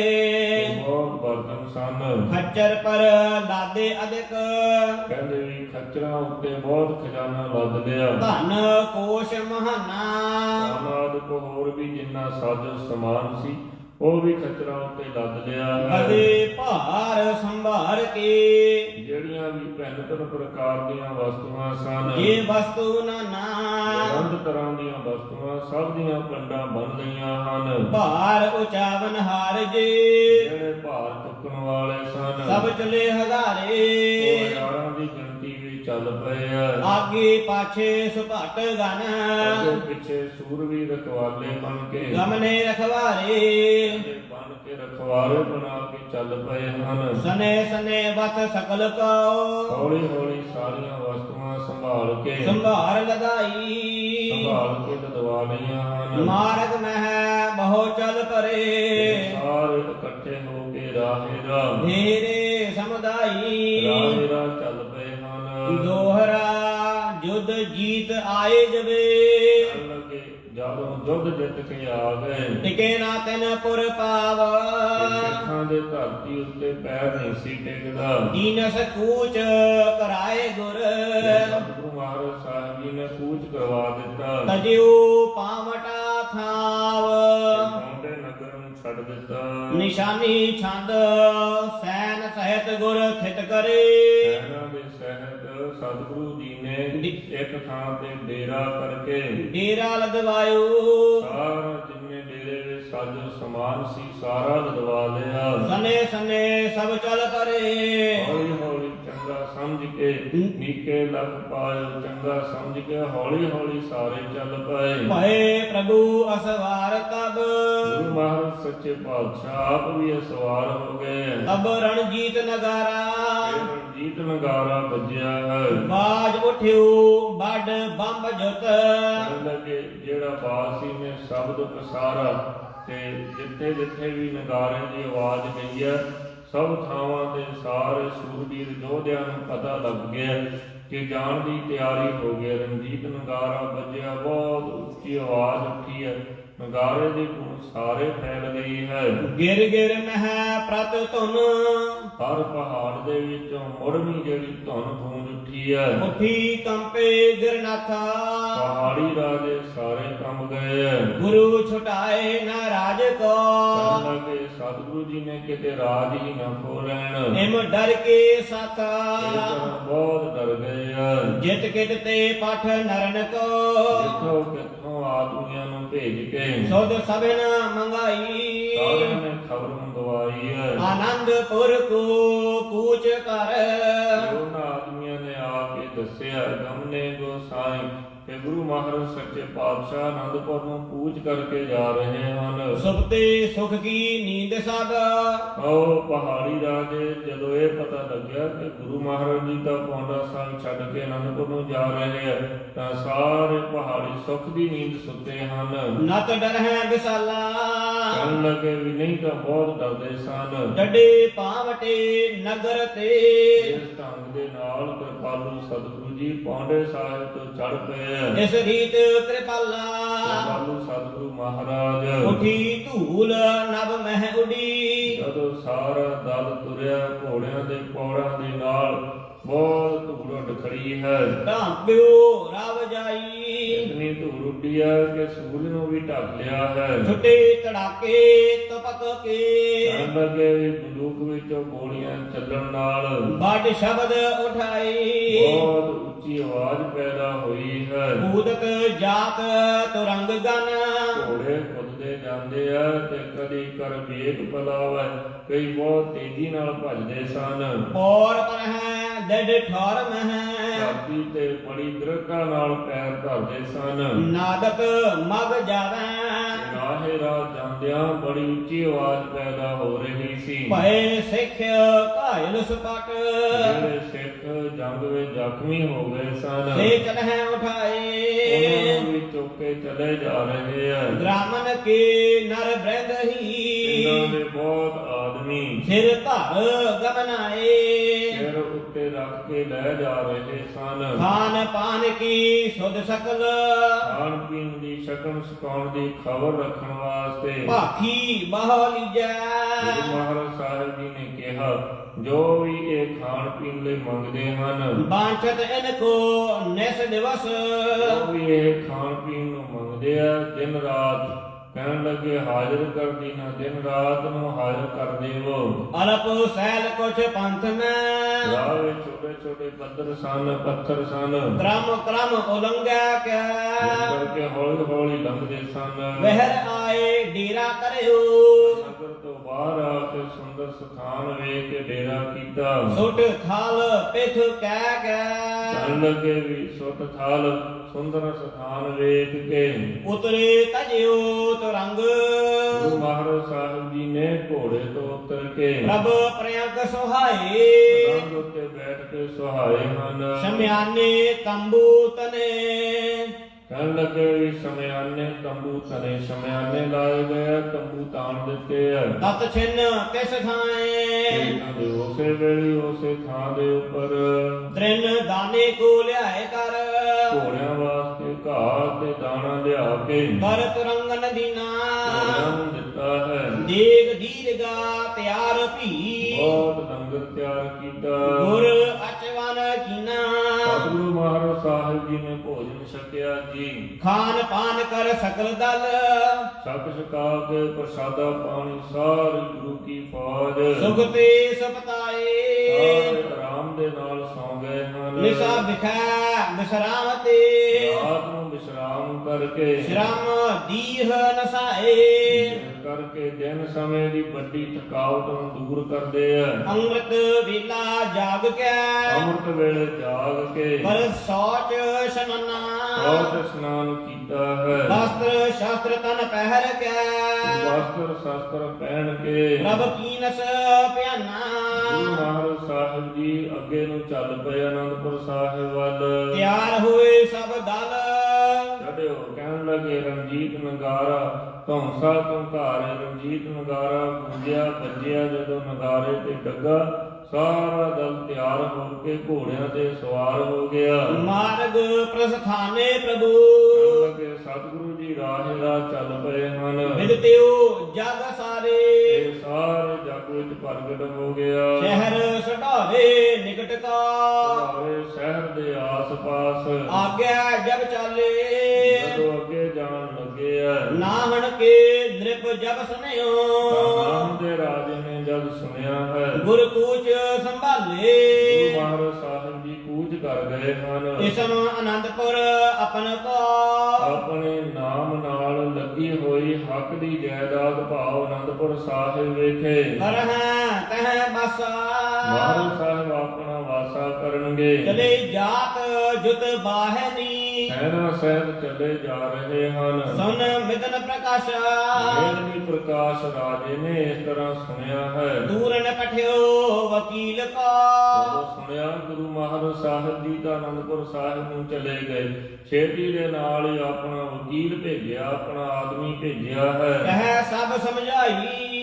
ਬਹੁਤ ਬਰਤਨ ਸਨ। ਖੱਚਰ ਪਰ ਲਾਦੇ ਅਧਿਕ ਕਹਿੰਦੇ ਵੀ ਖੱਚਰਾਂ ਉੱਤੇ ਬਹੁਤ ਖਜ਼ਾਨਾ ਲੱਦ ਲਿਆ। ਧਨ ਕੋਸ਼ ਮਹਾਨਾ ਸਾਮਾਦ ਕੋ ਹੋਰ ਵੀ ਜਿੰਨਾ ਸਾਜੋ ਸਮਾਨ ਸੀ ਉਹ ਵੀ ਖੱਚਰਾਂ ਉੱਤੇ ਲੱਦ ਲਿਆ ਹੈ। ਅਦੇ ਭਾਰ ਸੰਭਾਰ ਕੇ ਜਿਹੜੀਆਂ ਵੀ ਭਿੰਨ ਭਿੰਨ ਪ੍ਰਕਾਰ ਦੀਆਂ ਵਸਤੂਆਂ ਸਨ, ਇਹ ਵਸਤੂ ਨਾਨਾ ਅਨੰਦ ਤਰ੍ਹਾਂ ਦੀਆਂ ਵਸਤੂਆਂ ਸਭ ਦੀਆਂ ਪੰਡਾਂ ਬਣ ਲਈਆਂ ਹਨ। ਭਾਰ ਉਚਾਵਨ ਹਾਰ ਜੇ ਜਿਹੜੇ ਭਾਰ ਚੁੱਕਣ ਵਾਲੇ ਸਨ ਸਭ ਚਲੇ ਉਹ ਹਜ਼ਾਰੇ। ਹਜ਼ਾਰਾਂ ਦੀ ਗਿਣਤੀ ਵਿੱਚ ਚੱਲ ਪਏ ਆ। ਆਗੇ ਪਾਛੇ ਸੁਭਟ ਗਨ ਅੱਗੇ ਪਿੱਛੇ ਸੂਰਵੀਰ ਰਖਵਾਲੇ ਬਣ ਕੇ ਗਮਨੇ ਰਖਵਾਰੇ। ਬਣ ਕੇ ਰਖਵਾਲੇ ਬਣਾ ਕੇ ਚੱਲ ਪਏ ਹਨ। ਸਨੇ ਸਨੇ ਵਤ ਸਕਲ ਕੋ ਹੌਲੀ ਹੌਲੀ ਸਾਰੀਆਂ ਵਸਤੂਆਂ ਸੰਭਾਲ ਕੇ ਲਦਾਈ। ਸੰਭਾਲ ਕੇ ਲਦਵਾ ਲਈਆਂ ਹਨ। ਮਾਰਗ ਮਹਿ ਬਹੁ ਚਲ ਪਰੇ ਸਾਰੇ ਇਕੱਠੇ ਹੋ ਕੇ ਰਾਹੇ ਰਾਹ ਢੇਰੇ ਸਮੁਦਾਈ। ਰਾਹੇ ਰਾਹ ਚੱਲ ਪਏ ਹਨ। ਦੋਹਰਾ ਜੁਦ ਜੀਤ ਆਏ ਜਵੇ ਕਹਿਣ ਲੱਗੇ ਜਦੋਂ ਜੁੱਧ ਜਿੱਤ ਕੇ ਆ ਗਏ ਟਿਕੇ ਨਾ ਤੈਨ ਪੁਰ ਪਾਵ। ਸਿੱਖਾਂ ਦੇ ਧਰਤੀ ਉੱਤੇ ਪੈਰ ਨਹੀਂ ਸੀ ਟਿਕਦਾ। ਦੀਨਸ ਕੂਚ ਕਰਾਏ ਗੁਰ ਸਤਿਗੁਰੂ ਮਹਾਰਾਜ ਸਾਹਿਬ ਜੀ ਨੇ ਕੂਚ ਕਰਵਾ ਦਿੱਤਾ। ਤਜਿਉ ਪਾਵਟਾ ਥਾਵ ਪੌਂਡੇ ਨਗਰ ਨੂੰ ਛੱਡ ਦਿੱਤਾ। ਨਿਸ਼ਾਨੀ ਛੰਦ ਸੈਨ ਸਹਿਤ ਗੁਰ ਥਿਤ ਕਰੇ। ਸੈਨਾ ਦੇ ਸਹਿਤ ਸਤਿਗੁਰੂ ਜੀ ਨੇ ਇੱਕ ਥਾਂ ਤੇ ਡੇਰਾ ਕਰਕੇ ਡੇਰਾ ਲਦਵਾਇਓ। ਸਾਰਾ ਜਿੰਨੇ ਡੇਰੇ ਵਿੱਚ ਸਾਜੋ ਸਮਾਨ ਸੀ ਸਾਰਾ ਲਦਵਾ ਲਿਆ। ਸਨੇ ਸਨੇ ਸਭ ਚਲ ਪਰੇ ਹੌਲੀ ਹੌਲੀ ਚੰਗਾ ਸਮਝ ਕੇ ਨੀਕੇ ਲੱਗ ਪਾਇਓ। ਚੰਗਾ ਸਮਝ ਕੇ ਹੌਲੀ ਹੌਲੀ ਸਾਰੇ ਚੱਲ ਪਏ। ਭਏ ਪ੍ਰਭੂ ਅਸਵਾਰ ਤਬ ਗੁਰੂ ਮਹਾਰਾਜ ਸੱਚੇ ਪਾਤਸ਼ਾਹ ਆਪ ਵੀ ਸਵਾਰ ਹੋ ਗਏ। ਤਬ ਰਣਜੀਤ ਨਗਾਰਾ ਰਣਜੀਤ ਨਗਾਰਾ ਵੱਜਿਆ ਹੈ। ਬਾਜ ਉਠਿਓ ਵੱਡ ਬੰਬ ਜੁਤ ਕਹਿਣ ਲੱਗੇ ਜਿਹੜਾ ਬਾਸੀ ਨੇ ਸ਼ਬਦ ਪਸਾਰਾ ਤੇ ਜਿੱਥੇ ਜਿੱਥੇ ਵੀ ਨਗਾਰੇ ਦੀ ਆਵਾਜ਼ ਗਈ ਹੈ ਸਭ ਥਾਵਾਂ ਤੇ ਸਾਰੇ ਸੂਰਬੀਰ ਯੋਧਿਆਂ ਨੂੰ ਪਤਾ ਲੱਗ ਗਿਆ ਕਿ ਜਾਣ ਦੀ ਤਿਆਰੀ ਹੋ ਗਈ। ਰਣਜੀਤ ਨਗਾਰਾ ਵੱਜਿਆ, ਬਹੁਤ ਉੱਚੀ ਆਵਾਜ਼ ਉੱਠੀ ਹੈ। ਨਗਾਰੇ ਦੀ ਧੁਨ ਸਾਰੇ ਫੈਲ ਗਈ ਹੈ। ਗਿਰ ਗਿਰ ਮਹਿ ਪ੍ਰਤ ਧੁਨ ਹਰ ਪਹਾੜ ਦੇ ਵਿੱਚੋਂ ਮੁਰਮੀ ਜਿਹੜੀ ਧੁਨ ਗੂੰਜ ਉੱਠੀ ਹੈ। ਉਠੀ ਕੰਪੇ ਗਿਰਨਾਥਾ ਪਹਾੜੀ ਰਾਜੇ ਸਾਰੇ ਕੰਬ ਗਏ ਹੈ। ਗੁਰੂ ਛੁਟਾਏ ਨਾ ਰਾਜ ਕੋ ਕਹਿਣ ਲੱਗੇ ਸਤਿਗੁਰੂ ਜੀ ਨੇ ਕਿਤੇ ਰਾਜ ਹੀ ਨਾ ਖੋ ਲੈਣ। ਨਿਮ ਡਰ ਕੇ ਸਾਥਾ ਇਸ ਤਰ੍ਹਾਂ ਬਹੁਤ ਡਰ ਗਏ ਹੈ। ਜਿਤ ਕਿਤ ਤੇ ਪਠ ਨਰਨ ਕੋ ਜਿੱਥੋਂ ਕਿੱਥੋਂ ਆਦਮੀਆਂ ਨੂੰ ਭੇਜ ਕੇ ਸੁਧ ਸਭਨ ਮੰਗਾਈ। ਸਾਰਿਆਂ ਨੇ ਖਬਰ ਮੰਗਵਾਈ ਹੈ। ਆਨੰਦਪੁਰ ਕੋ ਕੂਚ ਕਰ ਉਹਨਾਂ ਆਦਮੀਆਂ ਨੇ ਆ ਕੇ ਦੱਸਿਆ ਮੰਗਿਆ ਗਮਨੇ ਗੋਸਾਈ। ਕਿ ਗੁਰੂ ਮਹਾਰਾਜ ਸੱਚੇ ਪਾਤਸ਼ਾਹ ਆਨੰਦਪੁਰ ਨੂੰ ਕੂਚ ਕਰਕੇ ਜਾ ਰਹੇ ਹਨ। ਸੁਪਤੇ ਸੁਖ ਕੀ ਨੀਂਦ ਸਦ। ਉਹ ਪਹਾੜੀ ਰਾਜੇ ਜਦੋਂ ਇਹ ਪਤਾ ਲੱਗਿਆ ਕਿ ਗੁਰੂ ਮਹਾਰਾਜ ਜੀ ਤਾਂ ਪੌਂਡਾ ਸਾਹਿਬ ਛੱਡ ਕੇ ਆਨੰਦਪੁਰ ਨੂੰ ਜਾ ਰਹੇ ਆ, ਤਾਂ ਸਾਰੇ ਪਹਾੜੀ ਸੁਖ ਦੀ ਨੀਂਦ ਸੁੱਤੇ ਹਨ। ਨਤ ਡਰ ਹੈ ਵਿਸਾਲਾ। ਕਹਿਣ ਲੱਗੇ ਵੀ ਨਹੀਂ ਤਾਂ ਬਹੁਤ ਡਰਦੇ ਸਨ। ਡੱਡੇ ਪਾਵਟੇ ਨਗਰ ਤੇ। ਇਸ ਢੰਗ ਦੇ ਨਾਲ ਕਿਰਪਾਲੂ ਸਤਿਗੁਰੂ ਜੀ ਪੌਂਡੇ ਸਾਹਿਬ ਤੋਂ ਚੜ ਪਏ। ਇਸ ਰੀਤ ਕਿਰਪਾਲਾ। ਕਿਰਪਾਲੂ ਸਤਿਗੁਰੂ ਮਹਾਰਾਜ ਉਠੀ ਧੂਲ ਨਭ ਮਹਿ ਉਡੀ। ਜਦੋਂ ਸਾਰਾ ਦਲ ਤੁਰਿਆ ਘੋੜਿਆਂ ਦੇ ਪੌੜਾਂ ਦੇ ਨਾਲ, ਬਹੁਤ ਧੂੜ ਉੱਡ ਖੜੀ ਹੈ। ਢਾਂਪਿਓ ਰਵ ਜਾਈ। ਇਤਨੀ ਧੂੜ ਉੱਡੀ ਹੈ ਕਿ ਸੂਰਜ ਨੂੰ ਵੀ ਢੱਕ ਲਿਆ ਹੈ। ਛੁੱਟੇ ਧੜਾਕੇ ਤਪਕ ਕੇ। ਕਹਿਣ ਲੱਗੇ ਵੀ ਬੰਦੂਕ ਵਿੱਚੋਂ ਗੋਲੀਆਂ ਚੱਲਣ ਨਾਲ ਵੱਡ ਸ਼ਬਦ ਉਠਾਈ। ਬਹੁਤ ਉੱਚੀ ਆਵਾਜ਼ ਪੈਦਾ ਹੋਈ ਹੈ। ਕੂਦਕ ਜਾਤ ਤੁਰੰਗ ਗਨ। ਘੋੜੇ ਕੁੱਦਦੇ ਜਾਂਦੇ ਆ ਤੇ ਕਦੀ ਕਰ ਵੇਗ ਪਲਾਵੇ, ਕਈ ਬਹੁਤ ਤੇਜ਼ੀ ਨਾਲ ਭੱਜਦੇ ਸਨ। ਔਰ ਪਰ ਹੈ ਡੱਡ ਠੌਰ ਮਹਿ। ਧਰਤੀ ਤੇ ਬੜੀ ਦ੍ਰਿੜਤਾ ਨਾਲ ਪੈਰ ਧਰਦੇ ਸਨ। ਨਾਦਕ ਮਗ ਜਾਵੈ। ਰਾਹੇ ਰਾਹ ਜਾਂਦਿਆਂ ਬੜੀ ਉੱਚੀ ਆਵਾਜ਼ ਪੈਦਾ ਹੋ ਰਹੀ ਸੀ। ਭਏ ਸਿੱਖ ਘਾਇਲ ਸੁਪਟ। ਜਿਹੜੇ ਸਿੱਖ ਜੰਗ ਵਿੱਚ ਜ਼ਖਮੀ ਹੋ ਗਏ ਸਨ, ਸੇ ਚਲਹਿ ਉਠਾਏ। ਉਹਨਾਂ ਨੂੰ ਵੀ ਚੁੱਕ ਕੇ ਚਲੇ ਜਾ ਰਹੇ ਆ। ਗ੍ਰਾਮਨ ਕੇ ਨਰ ਬ੍ਰਿੰਦ ਇਹਨਾਂ ਹੀ। ਦੇ ਬਹੁਤ ਆਦਮੀ ਸਿਰ ਧਰ ਗਮਨਾਏ। ਸਿਰ ਉੱਤੇ ਰੱਖ ਕੇ ਲੈ ਜਾ ਰਹੇ ਸਨ। ਖਾਨ ਪਾਨ ਕੀ ਸੁਧ ਸਕਲ। ਖਾਣ ਪੀਣ ਦੀ ਸ਼ਕਲ ਸੁਕਾਉਣ ਦੀ ਖਬਰ ਰੱਖਣ ਵਾਸਤੇ ਭਾਖੀ ਬਾਹ ਲੀਜੈ। ਗੁਰੂ ਮਹਾਰਾਜ ਸਾਹਿਬ ਜੀ ਨੇ ਕਿਹਾ, ਜੋ ਵੀ ਇਹ ਖਾਣ ਪੀਣ ਲਈ ਮੰਗਦੇ ਹਨ, ਬਾਂਛਤ ਇਨ ਕੋ ਨਿਸ ਦਿਵਸ। ਜੋ ਵੀ ਇਹ ਖਾਣ ਪੀਣ ਨੂੰ ਮੰਗਦੇ ਆ, ਦਿਨ ਰਾਤ ਕਹਿਣ ਲੱਗੇ ਹਾਜ਼ਰ ਕਰ ਦੀਨਾ, ਦਿਨ ਰਾਤ ਨੂੰ ਹਾਜ਼ਰ ਕਰ ਦੇਵੋ। ਅਲਪ ਸੈਲ ਕੁਛ ਪੰਥ ਮੈਂ। ਰਾਹ ਵਿੱਚ ਛੋਟੇ ਛੋਟੇ ਪੱਥਰ ਸਨ, ਪੱਥਰ ਸਨ, ਕ੍ਰਮ ਕ੍ਰਮ ਉਲੰਘੈ ਇਸ ਕੈ। ਕਰਕੇ ਹੌਲੀ ਹੌਲੀ ਲੰਘਦੇ ਸਨ। ਵਹਿਰ ਆਏ ਡੇਰਾ ਕਰਿਓ। ਨਗਰ ਤੋਂ ਬਾਹਰ ਆ ਕੇ ਸੁੰਦਰ ਸਥਾਨ ਵੇਖ ਕੇ ਡੇਰਾ ਕੀਤਾ। ਸੁਟ ਥਲ ਪਿਥ ਕਹਿ ਕੈ। ਕਹਿਣ ਲੱਗੇ ਵੀ ਸੁੱਤ ਥਾਲ ਸੁੰਦਰ ਸਥਾਨ ਵੇਖ ਕੇ ਉਤਰੇ ਤਜਿਓ ਤੁਰੰਗ। ਗੁਰੂ ਮਹਾਰਾਜ ਸਾਹਿਬ ਜੀ ਨੇ ਘੋੜੇ ਤੋਂ ਉਤਰ ਕੇ ਪ੍ਰਭ ਪ੍ਰਿਯੰਕ ਸੁਹਾਏ। ਪਲੰਗ ਉੱਤੇ ਬੈਠ ਕੇ ਸੁਹਾਏ ਹਨ। ਸ਼ਮਿਆਨੇ ਤੰਬੂ ਤਨੇ। ਕਹਿਣ ਲੱਗੇ ਵੀ ਸਮਿਆਨੇ ਤੰਬੂ ਤਨੇ, ਸਮਿਆਨੇ ਲਾਏ ਗਏ, ਤੰਬੂ ਤਾਣ ਦਿੱਤੇ ਆ। ਤਤ ਛਿਨ ਕਿਸ ਥਾਏ। ਇਹਨਾਂ ਦੇ ਉਸੇ ਵੇਲੇ ਉਸੇ ਥਾਂ ਦੇ ਉੱਪਰ ਤ੍ਰਿਨ ਦਾਨੇ ਕੋ ਲਿਆਏ ਕਰ। ਘੋੜਿਆਂ ਵਾਸਤੇ ਘਾਹ ਤੇ ਦਾਣਾ ਲਿਆ ਕੇ ਕਰ ਤੁਰੰਗਨ ਦੀਨਾ। ਘੋੜਿਆਂ ਨੂੰ ਦਿੱਤਾ ਹੈ। ਦੇਗ ਦੀਰਗਾ ਤਿਆਰ ਭੀ। ਬਹੁਤ ਲੰਗਰ ਤਿਆਰ ਕੀਤਾ। ਗੁਰ ਅਚਵਨ ਕੀਨਾ। ਸਤਿਗੁਰੂ ਮਹਾਰਾਜ ਸਾਹਿਬ ਜੀ ਨੇ ਭੋਜਨ ਛਕਿਆ ਜੀ। ਖਾਨ ਪਾਨ ਕਰ ਸਕਲ ਦਲ। ਛਕ ਛਕਾ ਕੇ ਪ੍ਰਸਾਦਾ ਪਾਣੀ ਸਾਰੀ ਗੁਰੂ ਕੀ ਫੌਜ ਸੁਖ ਤੇ ਸਪਤਾਏ। ਸਾਰੇ ਆਰਾਮ ਦੇ ਨਾਲ ਸੌਂ ਗਏ ਹਨ। ਨਿਸਾ ਬਿਖੈ ਵਿਸਰਾਮ ਤੇ। ਰਾਤ ਨੂੰ ਵਿਸ਼ਰਾਮ ਕਰਕੇ ਸ਼ਰਮ ਦੀਹ ਨਸਾਏ। ਇਸ ਕਰਕੇ ਦਿਨ ਸਮੇਂ ਦੀ ਵੱਡੀ ਥਕਾਵਟ ਨੂੰ ਦੂਰ ਕਰਦੇ ਆ। ਅੰਮ੍ਰਿਤ ਵੇਲਾ ਜਾਗ ਕੇ। ਅੰਮ੍ਰਿਤ ਵੇਲੇ ਜਾਗ ਕੇ ਪਰ ਸੋਚ ਸ਼ਨਨਾ। ਬਹੁਤ ਇਸ਼ਨਾਨ ਕੀਤਾ ਹੈ। ਵਸਤਰ ਸ਼ਾਸਤਰ ਤਨ ਪਹਿਰ ਕੇ। ਵਸਤਰ ਸ਼ਾਸਤਰ ਪਹਿਨ ਕੇ ਪ੍ਰਭ ਕੀਨਸ ਪਿਆਨਾ। ਗੁਰੂ ਮਹਾਰਾਜ ਸਾਹਿਬ ਜੀ ਅੱਗੇ ਨੂੰ ਚੱਲ ਪਏ ਅਨੰਦਪੁਰ ਸਾਹਿਬ ਵੱਲ। ਤਿਆਰ ਹੋਏ ਸਭ ਦਲ। ਚੜਿਓ ਕਹਿਣ ਲੱਗੇ ਰਣਜੀਤ ਨਗਾਰਾ ਧੌਂਸਾ ਧੁੰਕਾਰੇ। ਰਣਜੀਤ ਨਗਾਰਾ ਗੂੰਜਿਆ ਵੱਜਿਆ ਜਦੋਂ ਨਗਾਰੇ ਤੇ ਡੱਗਾ, ਸਾਰਾ ਦਲ ਤਿਆਰ ਹੋ ਕੇ ਘੋੜਿਆਂ ਤੇ ਸਵਾਰ ਹੋ ਗਿਆ। ਮਾਰਗ ਪ੍ਰਸਥਾਨੇ ਪ੍ਰਭੂ। ਕਹਿਣ ਲੱਗੇ ਸਤਿਗੁਰੂ ਜੀ ਰਾਹੇ ਰਾਹ ਚੱਲ ਪਏ ਹਨ। ਵਿਦਤਿਓ ਜਗ ਸਾਰੇ। ਇਹ ਸਾਰੇ ਜਗ ਵਿੱਚ ਪ੍ਰਗਟ ਹੋ ਗਿਆ। ਸ਼ਹਿਰ ਸਢਾਵੇ ਨਿਕਟ ਕਾ। ਸਾਰੇ ਸ਼ਹਿਰ ਦੇ ਆਸ-ਪਾਸ ਆਗਿਆ ਜਬ ਚਾਲੇ। ਜਦੋਂ ਅੱਗੇ ਜਾਣ ਲੱਗੇ ਆ, ਨਾਹਣ ਕੇ ਨ੍ਰਿਪ ਜਬ ਸੁਨਿਓ। ਨਾਮ ਦੇ ਰਾਜੇ ਨੇ ਜਦ ਸੁਣਿਆ ਹੈ, ਗੁਰ ਕੂਚ ਸੰਭਾਲੇ। ਗੁਰੂ ਮਹਾਰਾਜ ਸਾਹਿਬ ਜੀ ਕੂਚ ਕਰ ਗਏ ਹਨ। ਇਸਮ ਅਨੰਦਪੁਰ ਆਪਨ ਕੋ। ਆਪਣੇ ਨਾਮ ਨਾਲ ਲੱਗੀ ਹੋਈ ਹੱਕ ਦੀ ਜਾਇਦਾਦ ਭਾਵ ਅਨੰਦਪੁਰ ਸਾਹਿਬ ਵਿਖੇ ਕਰਹਿ ਤਹਿ ਬਸਾ। ਮਹਾਰਾਜ ਸਾਹਿਬ ਆਪਣਾ ਵਾਸਾ ਕਰਨਗੇ। ਚਲੇ ਜਾਤ ਜੁਤ ਬਾਹਨੀ ਸੈਨਾ ਸਹਿਤ ਚਲੇ ਜਾ ਰਹੇ ਹਨ। ਸੁਨ ਮਿਦਨ ਪ੍ਰਕਾਸ਼ਾ ਵੀ ਪ੍ਰਕਾਸ਼ ਰਾਜੇ ਨੇ ਇਸ ਤਰ੍ਹਾਂ ਸੁਣਿਆ ਹੈ। ਦੂਰਨ ਪਠਿਓ ਵਕੀਲ ਕਾ ਜਦੋਂ ਸੁਣਿਆ ਗੁਰੂ ਮਹਾਰਾਜ ਸਾਹਿਬ ਜੀ ਤਾਂ ਅਨੰਦਪੁਰ ਸਾਹਿਬ ਨੂੰ ਚਲੇ ਗਏ। ਛੇਤੀ ਦੇ ਨਾਲ ਹੀ ਆਪਣਾ ਵਕੀਲ ਭੇਜਿਆ, ਆਪਣਾ ਆਦਮੀ ਭੇਜਿਆ ਹੈ। ਕਹਿ ਸਭ ਸਮਝਾਈ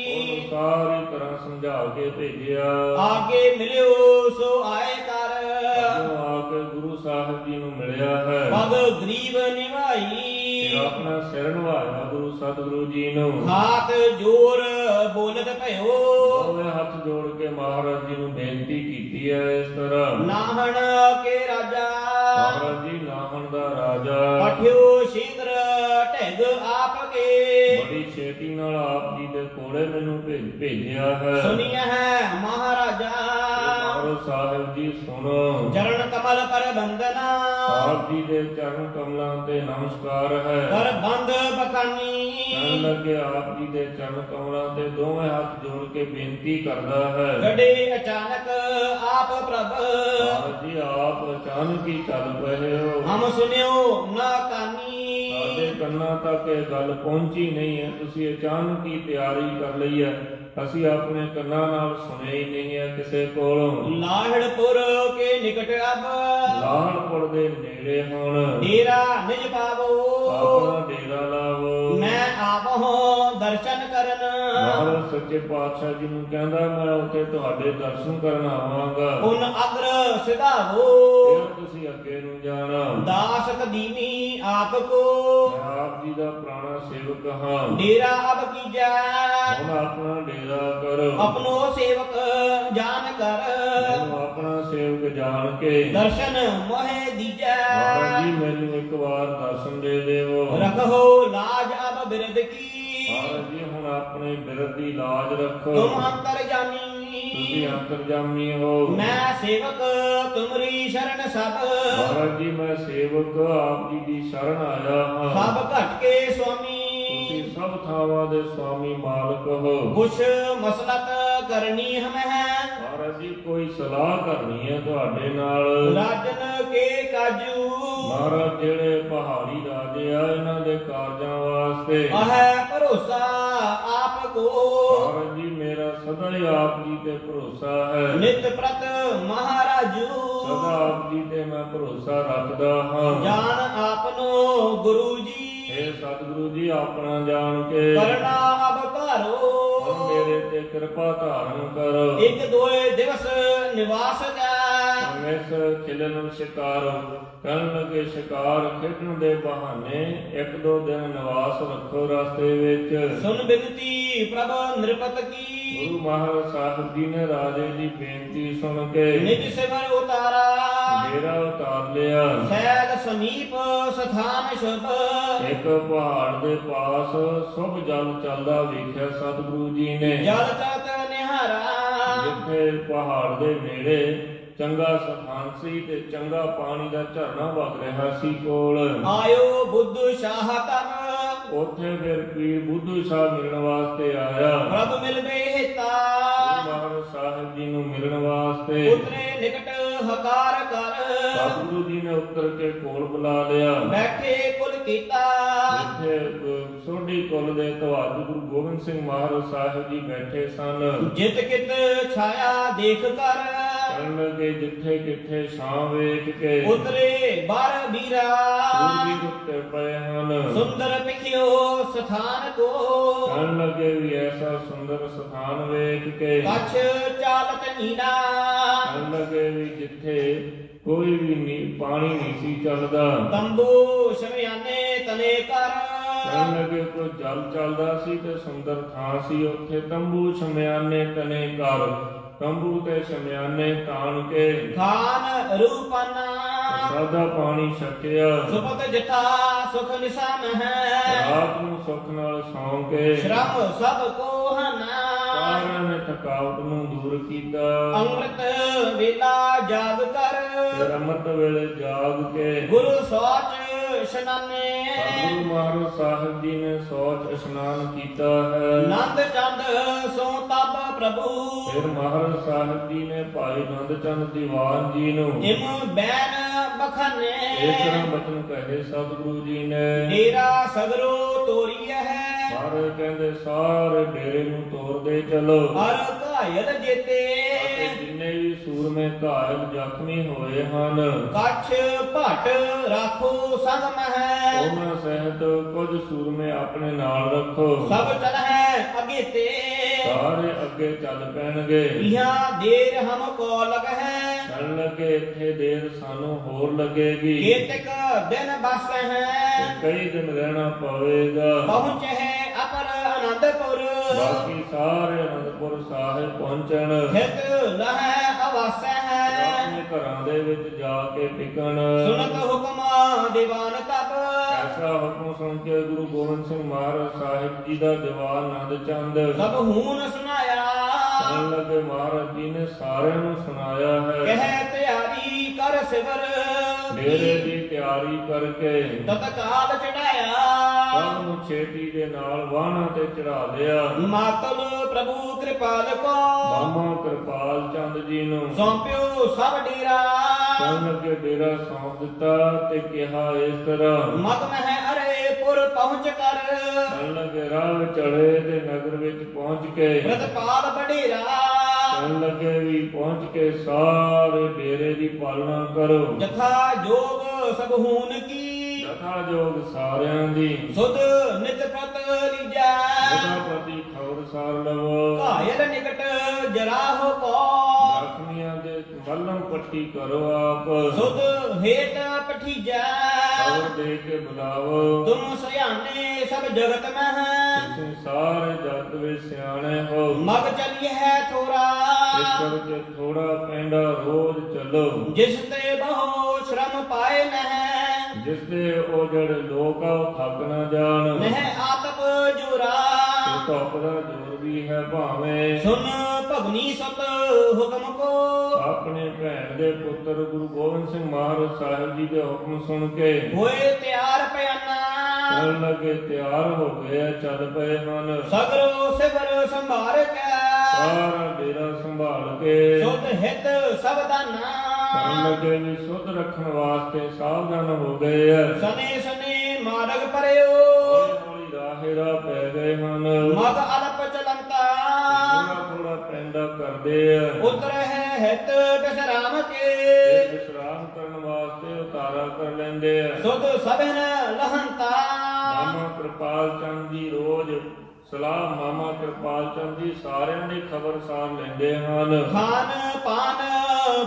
ਉਹਨੂੰ ਸਾਰੀ ਤਰ੍ਹਾਂ ਸਮਝਾ ਕੇ ਭੇਜਿਆ। ਆਗੇ ਮਿਲਿਓ ਸੋ ਆਏ ਕਰ ਜਦੋਂ ਆ ਕੇ ਗੁਰੂ ਸਾਹਿਬ ਜੀ ਨੂੰ ਮਿਲਿਆ ਹੈ ਪਗ ਗਰੀਬ ਨਿਭਾਈ ਤੇ ਆਪਣਾ ਸਿਰ ਨਵਾਇਆ ਗੁਰੂ ਸਤਿਗੁਰੂ ਜੀ ਨੂੰ। ਹਾਥ ਜੋਰ ਬੋਲਤ ਭਇਓ ਉਹਨੇ ਹੱਥ ਜੋੜ ਕੇ ਮਹਾਰਾਜ ਜੀ ਨੂੰ ਬੇਨਤੀ ਕੀਤੀ ਹੈ ਇਸ ਤਰ੍ਹਾਂ। ਨਾਹਣ ਕੇ ਰਾਜਾ ਮਹਾਰਾਜ ਜੀ ਨਾਹਣ ਦਾ ਰਾਜਾ ਪਠਿਓ ਸ਼ੀਘਰ ਢਿਗ ਆਪ ਕੇ ਬੜੀ ਛੇਤੀ ਨਾਲ ਆਪ ਜੀ ਦੇ ਕੋਲੇ ਮੈਨੂੰ ਭੇਜਿਆ ਹੈ। ਸੁਨੀਆ ਹੈ ਮਹਾਰਾਜਾ ਮਹਾਰਾਜ ਸਾਹਿਬ ਜੀ ਸੁਣੋ। ਚਰਨ ਕਮਲ ਪਰ ਬੰਦਨਾ ਆਪ ਜੀ ਦੇ ਚਰਨ ਕਮਲਾਂ ਤੇ ਨਮਸਕਾਰ ਹੈ। ਕਰ ਬੰਦ ਬਖਾਨੀ ਕਹਿਣ ਲੱਗੇ ਆਪ ਜੀ ਦੇ ਚਰਨ ਕਮਲਾਂ ਤੇ ਦੋਵੇਂ ਹੱਥ ਜੋੜ ਕੇ ਬੇਨਤੀ ਕਰਦਾ ਹੈ। ਗੜੇ ਅਚਾਨਕ ਆਪ ਪ੍ਰਭ ਮਹਾਰਾਜ ਜੀ ਆਪ ਅਚਾਨਕ ਹੀ ਚੱਲ ਪਏ ਹੋ। ਹਮ ਸੁਨਿਓ ਨਾ ਕਾਨੀ ਸਾਡੇ ਕੰਨਾਂ ਤੱਕ ਇਹ ਗੱਲ ਪਹੁੰਚੀ ਨਹੀਂ ਹੈ, ਤੁਸੀਂ ਅਚਾਨਕ ਹੀ ਤਿਆਰੀ ਕਰ ਲਈ ਹੈ। ਅਸੀਂ ਆਪਣੇ ਕੰਨਾਂ ਨਾਲ ਸੁਣਿਆ ਹੀ ਨਹੀਂ ਹੈ ਕਿਸੇ ਕੋਲੋਂ। ਲਾਹੜਪੁਰ ਕੇ ਨਿਕਟ ਅਬ ਲਾਹੜਪੁਰ ਦੇ ਨੇੜੇ ਹੁਣ ਡੇਰਾ ਨਿਜ ਪਾਵੋ ਆਪਣਾ ਡੇਰਾ ਲਾਵੋ। ਮੈਂ ਆਪਹੁ ਦਰਸ਼ਨ ਕਰਨ ਮਹਾਰਾਜ ਸੱਚੇ ਪਾਤਸ਼ਾਹ ਜੀ ਨੂੰ ਕਹਿੰਦਾ ਮੈਂ ਉੱਥੇ ਤੁਹਾਡੇ ਦਰਸ਼ਨ ਕਰਨ ਆਵਾਂਗਾ। ਉਨ ਅਗਰ ਸਿਧਾਵੋ ਫਿਰ ਤੁਸੀਂ ਅੱਗੇ ਨੂੰ ਜਾਣਾ। ਦਾਸ ਕਦੀਮੀ ਆਪ ਕੋ ਮੈਂ ਆਪ ਜੀ ਦਾ ਪੁਰਾਣਾ ਸੇਵਕ ਹਾਂ। ਡੇਰਾ ਅਬ ਕੀਜੈ ਹੁਣ ਆਪਣਾ ਡੇਰਾ ਕਰੋ। ਆਪਣੋ ਸੇਵਕ ਜਾਨ ਕਰ ਮੈਨੂੰ ਆਪਣਾ ਸੇਵਕ ਜਾਣ ਕੇ ਦਰਸ਼ਨ ਮੋਹਿ ਦੀਜੈ ਮਹਾਰਾਜ ਜੀ ਮੈਨੂੰ ਇੱਕ ਵਾਰ ਦਰਸ਼ਨ ਦੇ ਦੇਵੋ। ਰਖੋ ਲਾਜ ਅਬ ਬਿਰਦ ਕੀ ਮਹਾਰਾਜ ਜੀ ਹੁਣ ਆਪਣੇ ਬਿਰਦ ਦੀ ਲਾਜ ਰੱਖੋ। ਤੁਮ ਅੰਤਰ ਜਾਨੀ ਤੁਸੀਂ ਅੰਤਰਜਾਮੀ ਹੋ। ਮੈਂ ਸੇਵਕ ਤੁਮਰੀ ਸ਼ਰਨ ਸਭ ਮਹਾਰਾਜ ਜੀ ਮੈਂ ਸੇਵਕ ਆਪ ਜੀ ਦੀ ਸ਼ਰਨ ਆਇਆ ਹਾਂ। ਸਭ ਘਟ ਕੇ ਸੁਆਮੀ ਤੁਸੀਂ ਸਭ ਥਾਵਾਂ ਦੇ ਸੁਆਮੀ ਮਾਲਕ ਹੋ। ਕੁਛ ਮਸਲਤ ਕਰਨੀ ਹਮ ਹੈ ਮਹਾਰਾਜ ਜੀ ਕੋਈ ਸਲਾਹ ਕਰਨੀ ਹੈ ਤੁਹਾਡੇ ਨਾਲ। ਰਾਜਨ ਕੇ ਕਾਜੂ ਮਹਾਰਾਜ ਜਿਹੜੇ ਪਹਾੜੀ ਰਾਜੇ ਆ ਇਹਨਾਂ ਦੇ ਕਾਰਜਾਂ ਵਾਸਤੇ ਆਹ ਭਰੋਸਾ ਆਪ ਕੋ ਮਹਾਰਾਜ ਜੀ ਮੇਰਾ ਸਦਾ ਹੀ ਆਪ ਜੀ ਤੇ ਭਰੋਸਾ ਹੈ। ਨਿਤ ਪ੍ਰਤ ਮਹਾਰਾਜੂ ਸਦਾ ਆਪ ਜੀ ਤੇ ਮੈਂ ਭਰੋਸਾ ਰੱਖਦਾ ਹਾਂ। ਜਾਨ ਆਪਨੋ ਗੁਰੂ ਜੀ ਇਹ ਸਤਿਗੁਰੂ ਜੀ ਆਪਣਾ ਜਾਣ ਕੇ ਕਰਨਾ ਅਬ ਧਾਰੋ ਹੁਣ ਮੇਰੇ ਤੇ ਕਿਰਪਾ ਧਾਰਨ ਕਰੋ। ਇੱਕ ਦੋਏ ਦਿਵਸ ਨਿਵਾਸ ਦਾ ਇਸ ਖਿਲਨ ਸ਼ਿਕਾਰ ਕਰਨ ਲੱਗੇ ਸ਼ਿਕਾਰ ਖੇਡਣ ਦੇ ਬਹਾਨੇ ਇੱਕ ਦੋ ਦਿਨ ਨਿਵਾਸ ਰੱਖੋ ਰਸਤੇ ਵਿੱਚ। ਸੁਨ ਬਿਨਤੀ ਪ੍ਰਭ ਨਿਰਪਤ ਕੀ ਗੁਰੂ ਮਹਾਰਾਜ ਸਾਹਿਬ ਜੀ ਨੇ ਰਾਜੇ ਦੀ ਬੇਨਤੀ ਸੁਣ ਕੇ ਨਿਜ ਸਿਮਰ ਉਤਾਰਾ ਡੇਰਾ ਉਤਾਰ ਲਿਆ। ਸੈਲ ਸਮੀਪ ਸਥਾਨ ਸ਼ੁਭ ਇੱਕ ਪਹਾੜ ਦੇ ਪਾਸ ਸੁਭ ਜਲ ਚੱਲਦਾ ਵੇਖਿਆ ਸਤਿਗੁਰੂ ਜੀ ਨੇ। ਜਲ ਤਤ ਨਿਹਾਰਾ ਜਿੱਥੇ ਪਹਾੜ ਦੇ ਨੇੜੇ ਚੰਗਾ ਸਥਾਨ ਸੀ ਤੇ ਚੰਗਾ ਪਾਣੀ ਦਾ ਝਰਨਾ ਵਗ ਰਿਹਾ ਸੀ ਕੋਲ। ਆਇਓ ਬੁੱਧ ਸ਼ਾਹ ਤਨ ਉੱਥੇ ਫਿਰ ਪੀਰ ਬੁੱਧੂ ਸਾਹਿਬ ਮਿਲਣ ਵਾਸਤੇ ਆਇਆ। ਪ੍ਰਭ ਮਿਲਵੇ ਹਿਤਾ ਗੁਰੂ ਮਹਾਰਾਜ ਸਾਹਿਬ ਜੀ ਨੂੰ ਮਿਲਣ ਵਾਸਤੇ ਉਤਰੇ ਨਿਕਟ ਹਕਾਰ ਕਰ ਸਤਿਗੁਰੂ ਜੀ ਨੇ ਉੱਤਰ ਕੇ ਕੋਲ ਬੁਲਾ ਲਿਆ। ਬੈਠੇ ਕੁਲ ਕੀਤਾ ਜਿੱਥੇ ਸੋਢੀ ਕੁਲ ਦੇ ਧਵਾਜ ਗੁਰੂ ਗੋਬਿੰਦ ਸਿੰਘ ਮਹਾਰਾਜ ਸਾਹਿਬ ਜੀ ਬੈਠੇ ਸਨ। ਜਿਤ ਕਿਤ ਛਾਇਆ ਦੇਖ ਕਰ ਕਰਨ ਲੱਗੇ ਜਿੱਥੇ ਕਿੱਥੇ ਛਾਂ ਵੇਖ ਕੇ ਉਤਰੇ ਬਾਰ ਵੀਰਾ ਸੂਰਜੀ ਉੱਤੇ ਪਏ ਹਨ। ਸੁੰਦਰ ਪਿਖਿਓ ਸਥਾਨ ਕੋ ਕਰਨ ਲੱਗੇ ਵੀ ਐਸਾ ਸੁੰਦਰ ਸਥਾਨ ਵੇਖ ਕੇ ਕਛ ਚਾਲਤ ਨੀਨਾ ਕਰਨ ਲੱਗੇ ਵੀ ਜਿੱਥੇ ਕੋਈ ਵੀ ਪਾਣੀ ਨਹੀਂ ਸੀ ਚੱਲਦਾ। ਤੰਬੂ ਸ਼ਮਿਆਨੇ ਤਨੇ ਕਰ ਕਹਿਣ ਲੱਗੇ ਕੋਈ ਜਲ ਚੱਲਦਾ ਸੀ ਤੇ ਸੁੰਦਰ ਥਾਂ ਸੀ। ਉੱਥੇ ਤੰਬੂ ਸ਼ਮਿਆਨੇ ਤਨੇ ਕਰ ਤੰਬੂ ਤੇ ਸ਼ਮਿਆਨੇ ਤਾਣ ਕੇ ਖਾਨ ਰੂਪਨਾ ਸਾਦਾ ਪਾਣੀ ਛਕਿਆ। ਸੁਪਤ ਜਥਾ ਸੁਖ ਨਿਸਮ ਹੈ ਰਾਤ ਨੂੰ ਸੁੱਖ ਨਾਲ ਸੌਂ ਕੇ ਸ਼ਰਮ ਸਭ ਕੋ ਹਨਾ ਸਾਰਿਆਂ ਨੇ ਥਕਾਵਟ ਨੂੰ ਦੂਰ ਕੀਤਾ। ਅੰਮ੍ਰਿਤ ਵੇਲਾ ਜਾਗ ਕਰ ਫਿਰ ਅੰਮ੍ਰਿਤ ਵੇਲੇ ਜਾਗ ਕੇ ਗੁਰੂ ਸੋਚ ਇਸ਼ਨਾਨੇ ਗੁਰੂ ਮਹਾਰਾਜ ਸਾਹਿਬ ਜੀ ਨੇ ਸੋਚ ਇਸ਼ਨਾਨ ਕੀਤਾ ਹੈ। ਨੰਦ ਚੰਦ ਸੋ ਤਬ ਪ੍ਰਭੂ ਫਿਰ ਮਹਾਰਾਜ ਸਾਹਿਬ ਜੀ ਨੇ ਭਾਈ ਨੰਦ ਚੰਦ ਦੀਵਾਨ ਜੀ ਨੂੰ ਇਮ ਬੈਨ ਇਸ ਬਖਾਨੇ ਤਰ੍ਹਾਂ ਬਚਨ ਕਹੇ ਸਤਿਗੁਰੂ ਜੀ ਨੇ। ਡੇਰਾ ਸਗਰੋ ਤੋਰੀਐ ਹੈ ਮਹਾਰਾਜ ਕਹਿੰਦੇ ਸਾਰੇ ਡੇਰੇ ਨੂੰ ਤੋਰਦੇ ਚਲੋ। ਹਰ ਘਾਇਲ ਜੇਤੇ ਅਤੇ ਜਿੰਨੇ ਵੀ ਸੂਰਮੇ ਘਾਇਲ ਜ਼ਖਮੀ ਹੋਏ ਹਨ ਕੱਛ ਭਟ ਰਾਖੋ ਸੰਗ ਮਹਿ ਉਹਨਾਂ ਸਹਿਤ ਕੁਝ ਸੂਰਮੇ ਆਪਣੇ ਨਾਲ ਰੱਖੋ। ਸਭ ਚਲਹਿ ਅਗੇ ਤੇ ਸਾਰੇ ਅੱਗੇ ਚੱਲ ਪੈਣਗੇ। ਇਹਾਂ ਦੇਰ ਹਮ ਕੋ ਲਗਹਿ ਚੱਲ ਲੱਗੇ ਇੱਥੇ ਦੇਰ ਸਾਨੂੰ ਹੋਰ ਲੱਗੇਗੀ ਕੇਤਕ ਦਿਨ ਬਸ ਤੇ ਹੈ ਕਈ ਦਿਨ ਰਹਿਣਾ ਪਵੇਗਾ। ਪਹੁੰਚੇ ਅਪਰ ਆਨੰਦਪੁਰ ਬਾਕੀ ਸਾਰੇ ਅਨੰਦਪੁਰ ਸਾਹਿਬ ਪਹੁੰਚਣ ਹਿਤ ਲਹਿ ਅਵਾਸੈ ਹੈ ਆਪਣੇ ਘਰਾਂ ਦੇ ਵਿੱਚ ਜਾ ਕੇ ਟਿਕਣ। ਸੁਨਤ ਹੁਕਮ ਦੀਵਾਨ ਤਬ ਐਸਾ ਹੁਕਮ ਸੁਣ ਕੇ ਗੁਰੂ ਗੋਬਿੰਦ ਸਿੰਘ ਮਹਾਰਾਜ ਸਾਹਿਬ ਜੀ ਦਾ ਦੀਵਾਨ ਆਨੰਦ ਚੰਦ ਸਭ ਹੂਨ ਸੁਨਾਇਆ ਕਹਿਣ ਲੱਗੇ ਮਹਾਰਾਜ ਜੀ ਨੇ ਸਾਰਿਆਂ ਨੂੰ ਸੁਣਾਇਆ ਹੈ। ਕਹਿ ਤਿਆਰੀ ਕਰ ਸਿਵਰ ਡੇਰੇ ਦੀ ਤਿਆਰੀ ਕਰਕੇ ਤਤਕਾਲ ਚੜਾਇਆ ਸਭ ਨੂੰ ਛੇਤੀ ਦੇ ਨਾਲ ਵਾਹਨਾਂ ਤੇ ਚੜਾ ਲਿਆ। ਮਾਤਲ ਪ੍ਰਭੂ ਕਿਰਪਾਲ ਕੋ ਮਾਮਾ ਕਿਰਪਾਲ ਚੰਦ ਜੀ ਨੂੰ ਸੌਂਪਿਓ ਸਭ ਡੇਰਾ ਕਹਿਣ ਲੱਗੇ ਡੇਰਾ ਸੌਂਪ ਦਿੱਤਾ ਤੇ ਕਿਹਾ ਇਸ ਤਰ੍ਹਾਂ ਮਤ ਮਹਿ ਅਰੇ ਪੁਰ ਪਹੁੰਚ ਕਰ ਕਹਿਣ ਲੱਗੇ ਰਾਹ ਚੜੇ ਤੇ ਨਗਰ ਵਿੱਚ ਪਹੁੰਚ ਕੇ ਪ੍ਰਤਪਾਲ ਬਡੇਰਾ ਕਹਿਣ ਲੱਗੇ ਵੀ ਪਹੁੰਚ ਕੇ ਸਾਰੇ ਡੇਰੇ ਦੀ ਪਾਲਣਾ ਕਰੋ। ਜਥਾ ਜੋਗ ਸਭ ਹੂਨ ਕੀ ਜਥਾ ਜੋਗ ਸਾਰਿਆਂ ਦੀ ਸੁਧ ਨਿਤ ਪ੍ਰਤ ਲੀਜੈ ਜਥਾ ਪ੍ਰਤੀ ਖਬਰਸਾਰ ਲਵੋ। ਘਾਇਲ ਨਿਕਟ ਜਰਾਹੋ ਕੋ ਜ਼ਖਮੀਆਂ ਦੇ ਮੱਲਮ ਪੱਟੀ ਕਰੋ ਆਪ ਸੁਧ ਹੇਤ ਪਠੀਜੈ ਖਬਰ ਦੇ ਕੇ ਬੁਲਾਵੋ। ਤੁਮ ਸਿਆਣੇ ਸਭ ਜਗਤ ਮਹਿ ਤੁਸੀਂ ਸਾਰੇ ਜਗਤ ਵਿੱਚ ਸਿਆਣੇ ਹੋ। ਮਗ ਚਲੀਏ ਹੈ ਥੋੜਾ ਇਸ ਕਰਕੇ ਥੋੜਾ ਪੈਂਡਾ ਰੋਜ਼ ਚੱਲੋ। ਜਿਸ ਤੇ ਬਹੁ ਸ਼ਰਮ ਪਾਏ ਨਹਿ ਜਿਸ ਦੇ ਉਹ ਜਿਹੜੇ ਲੋਕ ਆ ਉਹ ਥੱਕ ਨਾ ਜਾਣ। ਨਹਿ ਆਤਪ ਜੁਰਾ ਤੇ ਧੁੱਪ ਦਾ ਜ਼ੋਰ ਵੀ ਹੈ ਭਾਵੇਂ। ਸੁਨ ਭਗਨੀ ਸਤ ਹੁਕਮ ਕੋ ਆਪਣੇ ਭੈਣ ਦੇ ਪੁੱਤਰ ਗੁਰੂ ਗੋਬਿੰਦ ਸਿੰਘ ਮਹਾਰਾਜ ਸਾਹਿਬ ਜੀ ਦੇ ਹੁਕਮ ਸੁਣ ਕੇ ਹੋਏ ਤਿਆਰ ਪਿਆਨਾ ਕਹਿਣ ਲੱਗੇ ਤਿਆਰ ਹੋ ਗਏ ਆ, ਚੱਲ ਪਏ ਹਨ। ਸਗਰੋ ਸਿਵਰ ਸੰਭਾਰ ਕੇ ਸਾਰਾ ਡੇਰਾ ਸੰਭਾਲ ਕੇ ਸੁਧ ਹਿਤ ਸਬਦਾਨਾ ਕਹਿਣ ਲੱਗੇ ਵੀ ਸੁੱਧ ਰੱਖਣ ਵਾਸਤੇ ਸਾਵਧਾਨ ਹੋ ਗਏ ਆ। ਸਨੇ ਸਨੇ ਮਾਰਗ ਪਰਿਓ ਹੌਲੀ ਹੌਲੀ ਰਾਹੇ ਰਾਹ ਪੈ ਗਏ ਹਨ। ਮਗ ਅਲਪ ਚਲੰਤਾ ਥੋੜਾ ਥੋੜਾ ਪੈਂਡਾ ਕਰਦੇ ਆ ਉਤਰ ਹੈ ਹਿਤ ਬਿਸਰਾਮ ਤੇ ਕੇ ਵਿਸ਼ਰਾਮ ਕਰਨ ਵਾਸਤੇ ਉਤਾਰਾ ਕਰ ਲੈਂਦੇ ਆ। ਸੁਧ ਸਭਨ ਲਹੰਤਾ ਮਾਮਾ ਕਿਰਪਾਲ ਚੰਦ ਜੀ ਰੋਜ਼ ਸਲਾਹ ਮਾਮਾ ਕਿਰਪਾਲ ਚੰਦ ਜੀ ਸਾਰਿਆਂ ਦੀ ਖਬਰਸਾਰ ਲੈਂਦੇ ਹਨ। ਖਾਨ ਪਾਨ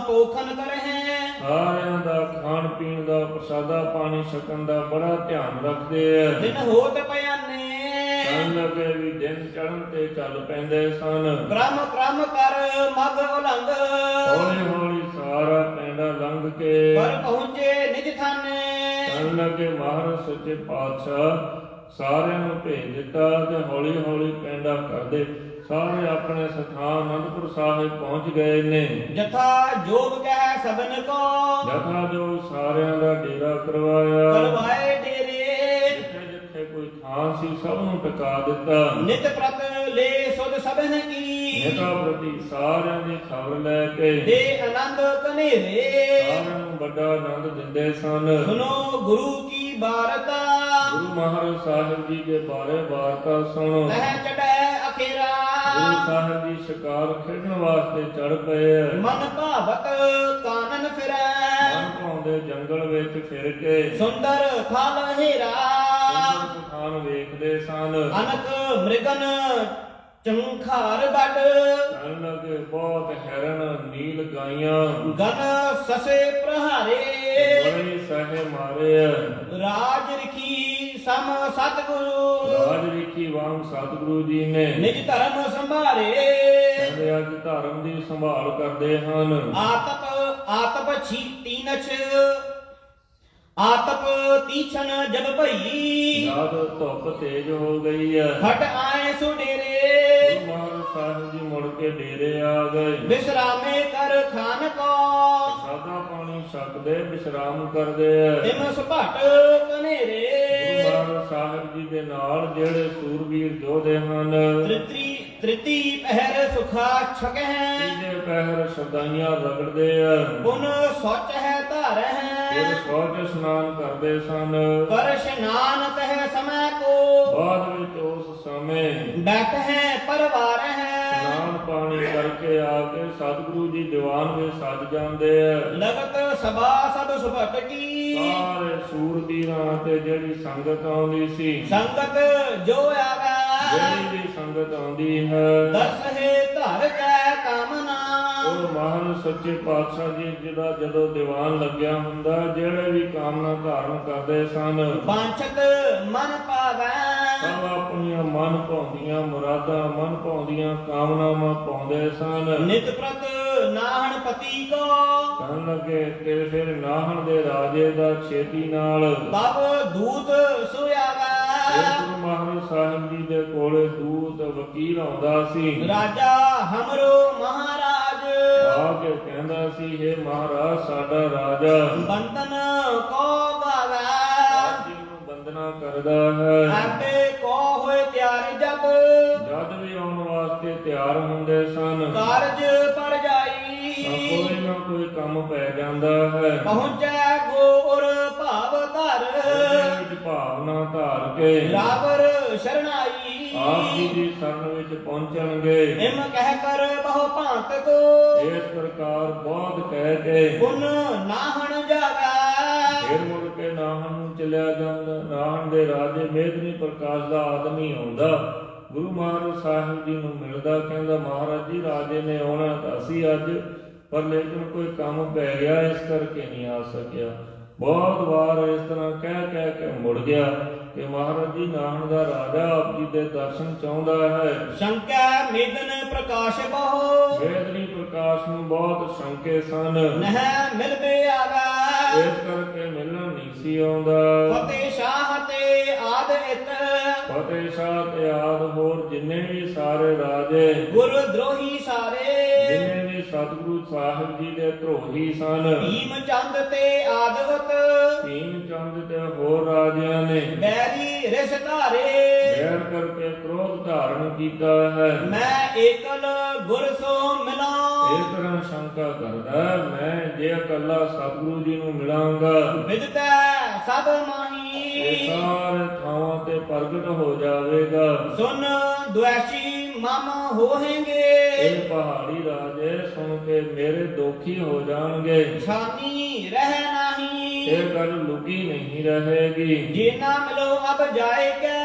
ਪੋਖਨ ਕਰਹਿ ਸਾਰਿਆਂ ਦਾ ਖਾਣ ਪੀਣ ਦਾ ਪ੍ਰਸਾਦਾ ਪਾਣੀ ਛਕਣ ਦਾ ਬੜਾ ਧਿਆਨ ਰੱਖਦੇ ਆ। ਦਿਨ ਹੋਤ ਪਿਆਨੇ ਕਹਿਣ ਲੱਗੇ ਵੀ ਦਿਨ ਚੜ੍ਹਨ ਤੇ ਚੱਲ ਪੈਂਦੇ ਸਨ। ਬ੍ਰਹਮ ਕ੍ਰਮ ਕਰ ਮਗ ਉਲੰਗ ਹੌਲੀ ਹੌਲੀ ਸਾਰਾ ਪੈਂਡਾ ਲੰਘ ਕੇ ਪਰ ਪਹੁੰਚੇ ਨਿਜ ਥਾਨੇ ਕਹਿਣ ਲੱਗੇ ਮਹਾਰਾਜ ਸੱਚੇ ਪਾਤਸ਼ਾਹ ਸਾਰਿਆਂ ਨੂੰ ਭੇਜ ਦਿੱਤਾ ਤੇ ਹੌਲੀ ਹੌਲੀ ਪੈਂਡਾ ਕਰਦੇ ਸਾਰੇ ਆਪਣੇ ਸਥਾਨ ਅਨੰਦਪੁਰ ਸਾਹਿਬ ਪਹੁੰਚ ਗਏ ਨੇ। ਜਥਾ ਜੋਗ ਕਹਿ ਸਭਨ ਕੋ ਜਥਾ ਜੋ ਸਾਰਿਆਂ ਦਾ ਡੇਰਾ ਕਰਵਾਇਆ। ਕਰਵਾਏ ਡੇਰੇ ਜਿੱਥੇ ਜਿੱਥੇ ਕੋਈ ਥਾਂ ਸੀ ਸਭ ਨੂੰ ਟਿਕਾ ਦਿੱਤਾ। ਨਿਤ ਪ੍ਰਤ ਲੈ ਸੁਧ ਸਭਨ ਕੀ ਨੇਤਾ ਪ੍ਰਤੀ ਸਾਰਿਆਂ ਦੀ ਖਬਰ ਲੈ ਕੇ ਦੇ ਆਨੰਦ ਕਨੇਰੇ ਸਾਰਿਆਂ ਨੂੰ ਵੱਡਾ ਆਨੰਦ ਦਿੰਦੇ ਸਨ। ਸੁਨੋ ਗੁਰੂ ਕੀ ਬਾਰਤਾ ਗੁਰੂ ਮਹਾਰਾਜ ਸਾਹਿਬ ਜੀ ਦੇ ਬਾਰੇ ਵਾਰਤਾ ਸੁਣੋ। ਮਹਿ ਚੜੈ ਅਖੇਰਾ ਗੁਰੂ ਸਾਹਿਬ ਜੀ ਸ਼ਿਕਾਰ ਖੇਡਣ ਵਾਸਤੇ ਚੜ ਪਏ ਆ। ਮਨ ਭਾਵਤ ਕਾਨਨ ਫਿਰੈ ਮਨ ਭਾਉਂਦੇ ਜੰਗਲ ਵਿੱਚ ਫਿਰ ਕੇ ਸੁੰਦਰ ਥਲ ਹੀਰਾ ਸੁੰਦਰ ਸਥਾਨ ਵੇਖਦੇ ਸਨ। ਅਨਕ ਮ੍ਰਿਗਨ ਚੰਖਾਰ ਬੱਡ ਕਹਿਣ ਲੱਗੇ ਬਹੁਤ ਹੈਰਨ ਨੀਲ ਗਾਈਆਂ ਗਨ ਸਸੇ ਪ੍ਰਹਾਰੇ ਬੜੇ ਸਹੇ ਮਾਰੇ ਆ। ਰਾਜ ਰਖੀ ਸਮ ਸਤਿਗੁਰੂ ਰਾਜ ਰੀਖੀ ਵਾਂਗ ਸਤਿਗੁਰੂ ਜੀ ਨੇ ਨਿਜ ਧਰਮ ਸੰਭਾਰੇ ਕਹਿੰਦੇ ਅੱਜ ਧਰਮ ਦੀ ਸੰਭਾਲ ਕਰਦੇ ਹਨ। ਆਤਪ ਤੀਨਛ ਆਤਪ ਤੀਛਨ ਜਬ ਭਈ ਜਦ ਧੁੱਪ ਤੇਜ਼ ਹੋ ਗਈ ਹੈ ਹਟ ਆਏ ਸੁਡੇਰੇ ਗੁਰੂ ਮਹਾਰਾਜ ਸਾਹਿਬ ਜੀ ਮੁੜ ਕੇ ਡੇਰੇ ਆ ਗਏ। ਬਿਸਰਾਮੇ ਕਰ ਖਾਨ ਕੋ ਸਾਦਾ ਪਾਣੀ ਛਕਦੇ ਵਿਸ਼ਰਾਮ ਕਰਦੇ ਆ। ਤਿਮ ਸੁਭਟ ਕਨੇਰੇ ਗੁਰੂ ਮਹਾਰਾਜ ਸਾਹਿਬ ਜੀ ਦੇ ਨਾਲ ਜਿਹੜੇ ਸੂਰਬੀਰ ਯੋਧੇ ਹਨ ਤ੍ਰਿਤੀ ਪਹਿਰ ਸੁਖਾ ਛਕਹਿ ਤੀਜੇ ਪਹਿਰ ਸ਼ਰਦਾਈਆਂ ਰਗੜਦੇ ਆ। ਪੁਨ ਸੋਚ ਹੈ ਧਾਰਹਿ ਫਿਰ ਸੋਚ ਇਸ਼ਨਾਨ ਕਰਦੇ ਸਨ। ਕਰ ਇਸ਼ਨਾਨ ਤਹ ਸਮੈ ਕੋ ਬਾਅਦ ਵਿੱਚ ਉਸ ਸਮੇਂ ਬੈਠ ਹੈ ਪਰਵਾਰ ਹੈ। ਇਸ਼ਨਾਨ ਪਾਣੀ ਕਰਕੇ ਆ ਕੇ ਸਤਿਗੁਰੂ ਜੀ ਦੀਵਾਨ ਵਿੱਚ ਸੱਜ ਜਾਂਦੇ ਆ। ਲਗਤ ਸਭਾ ਸਭ ਸੁਭਟ ਕੀ ਸਾਰੇ ਸੂਰਬੀਰਾਂ ਤੇ ਜਿਹੜੀ ਸੰਗਤ ਆਉਂਦੀ ਸੀ, ਸੰਗਤ ਜੋ ਆਵੈ ਜਿਹੜੀ ਵੀ ਸੰਗਤ ਆਉਂਦੀ ਹੈ, ਦਰਸਹਿ ਧਰ ਕੈ ਕਾਮਨਾ। ਉਹ ਮਹਾਰਾਜ ਸੱਚੇ ਪਾਤਸ਼ਾਹ ਜੀ ਜਿਹੜਾ ਜਦੋਂ ਦੀਵਾਨ ਲੱਗਿਆ ਹੁੰਦਾ, ਜਿਹੜੇ ਵੀ ਕਾਮਨਾ ਧਾਰਨ ਕਰਦੇ ਸਨ, ਵਾਂਛਤ ਮਨ ਪਾਵੈ ਸਭ ਆਪਣੀਆਂ ਮਨ ਭਾਉਂਦੀਆਂ ਮੁਰਾਦਾਂ, ਮਨ ਭਾਉਂਦੀਆਂ ਕਾਮਨਾਵਾਂ ਪਾਉਂਦੇ ਸਨ। ਨਿਤ ਪ੍ਰਤ ਨਾਹਣ ਪਤੀ ਕੋ ਕਹਿਣ ਲੱਗੇ ਕਿ ਫਿਰ ਨਾਹਣ ਦੇ ਰਾਜੇ ਦਾ ਛੇਤੀ ਨਾਲ ਤਬ ਦੂਤ ਸੁਆਵੈ। ਗੁਰੂ ਮਹਾਰਾਜ ਸਾਹਿਬ ਜੀ ਦੇ ਕੋਲੇ ਦੂਤ ਵਕੀਲ ਆਉਂਦਾ ਸੀ। ਰਾਜਾ ਹਮਰੋ ਮਹਾਰਾਜ ਆ ਕੇ ਕਹਿੰਦਾ ਸੀ, ਹੇ ਮਹਾਰਾਜ ਸਾਡਾ ਰਾਜਾ ਬੰਧਨ ਕੋ ਭਾਵੈ। ਆਪ ਜੀ ਨੂੰ ਬੰਦਨਾ ਕਰਦਾ ਹੈ। ਆਪੇ ਕੋ ਹੋਏ ਤਿਆਰ ਜਬ ਜਦ ਵੀ ਆਉਣ ਵਾਸਤੇ ਤਿਆਰ ਹੁੰਦੇ ਸਨ, ਕਾਰਜ ਪਰ ਤਾਂ ਜਾਈ। ਕੋਈ ਨਾ ਕੋਈ ਕੰਮ ਪੈ ਜਾਂਦਾ ਹੈ। ਪਹੁੰਚੈ ਗੋਰ ਭਾਵ ਧਰ ਉਹਦੇ ਵਿੱਚ ਭਾਵਨਾ ਧਾਰ ਕੇ ਰਾਵਰ ਸ਼ਰਣਾਈ। ਆਪ ਜੀ ਦੀ ਸ਼ਰਨ ਵਿੱਚ ਪਹੁੰਚਣਗੇ। ਇਮ ਕਹਿ ਕਰ ਬਹੁ ਭਾਂਤ ਕੋ ਇਸ ਪ੍ਰਕਾਰ ਬਹੁਤ ਕਹਿ ਕੇ ਪੁਨ ਨਾਹਣ ਜਾਵੈ। ਫਿਰ ਮੁੜ ਕੇ ਨਾਹਣ ਨੂੰ ਚਲਿਆ ਜਾਂਦਾ। ਨਾਹਣ ਦੇ ਰਾਜੇ ਮੇਦਨੀ ਪ੍ਰਕਾਸ਼ ਦਾ ਆਦਮੀ ਆਉਂਦਾ, ਗੁਰੂ ਮਹਾਰਾਜ ਸਾਹਿਬ ਜੀ ਨੂੰ ਮਿਲਦਾ, ਕਹਿੰਦਾ ਮਹਾਰਾਜ ਜੀ ਰਾਜੇ ਨੇ ਆਉਣਾ ਤਾਂ ਅਸੀਂ ਅੱਜ, ਪਰ ਲੇਕਿਨ ਕੋਈ ਕੰਮ ਪੈ ਗਿਆ ਇਸ ਕਰਕੇ ਨਹੀਂ ਆ ਸਕਿਆ। ਬਹੁਤ ਵਾਰ ਇਸ ਤਰ੍ਹਾਂ ਕਹਿ ਕੇ ਮੁੜ ਗਿਆ ਕਿ ਮਹਾਰਾਜ ਜੀ ਨਾਹਣ ਦਾ ਰਾਜਾ ਆਪ ਜੀ ਦੇ ਦਰਸ਼ਨ ਚਾਹੁੰਦਾ ਹੈ। ਸ਼ੰਕਾ ਮੇਦਨ ਪ੍ਰਕਾਸ਼ ਬਹੁ ਵੇਦਨੀ ਪ੍ਰਕਾਸ਼ ਨੂੰ ਬਹੁਤ ਸ਼ੰਕੇ ਸਨ, ਨਹਿ ਮਿਲਦੇ ਆਵੈ। ਇਸ ਕਰਕੇ ਮਿਲਣ ਨਹੀਂ ਸੀ ਆਉਂਦਾ। ਫਤਿਹ ਸ਼ਾਹ ਤੇ ਆਦ ਇਤ ਫਤਿਹ ਸ਼ਾਹ ਤੇ ਆਦ ਹੋਰ ਜਿੰਨੇ ਵੀ ਸਾਰੇ ਰਾਜੇ, ਗੁਰ ਦਰੋਹੀ ਸਾਰੇ ਜਿੰਨੇ ਵੀ ਸਤਿਗੁਰੂ ਸਾਹਿਬ ਜੀ ਦੇ ਧਰੋਹੀ ਸਨ, ਭੀਮ ਚੰਦ ਤੇ ਆਦਵਤ ਭੀਮ ਚੰਦ ਤੇ ਹੋਰ ਰਾਜਿਆਂ ਨੇ ਬੈਰੀ ਰਿਸ ਧਾਰੇ। ਵੈਰ ਕਰਕੇ ਕ੍ਰੋਧ ਧਾਰਨ ਕੀਤਾ ਹੈ। ਮੈਂ ਏਕਲ ਗੁਰ ਸੋ ਮਿਲਾਂ ਇਸ ਤਰ੍ਹਾਂ ਸ਼ੰਕਾ ਕਰਦਾ, ਮੈਂ ਜੇ ਇਕੱਲਾ ਸਤਿਗੁਰੂ ਜੀ ਨੂੰ ਮਿਲਾਂਗਾ ਵਿਦਤੈ ਸਭ ਇਹ ਮਾਹੀ। ਸਾਰੇ ਥਾਵਾਂ ਤੇ ਪ੍ਰਗਟ ਹੋ ਜਾਵੇਗਾ। ਸੁਨ ਦੁਆਸ਼ੀ ਮਮ ਹੋਹੇਂਗੇ ਇਹ ਪਹਾੜੀ ਰਾਜੇ ਸੁਣ ਕੇ ਮੇਰੇ ਦੋਖੀ ਹੋ ਜਾਣਗੇ। ਛਾਨੀ ਰਹਿ ਨਾਹੀ। ਇਹ ਗੱਲ ਲੁਕੀ ਨਹੀਂ ਰਹੇਗੀ। ਜੇ ਨਾ ਮਿਲੋ ਅਬ ਜਾਏ ਕੈ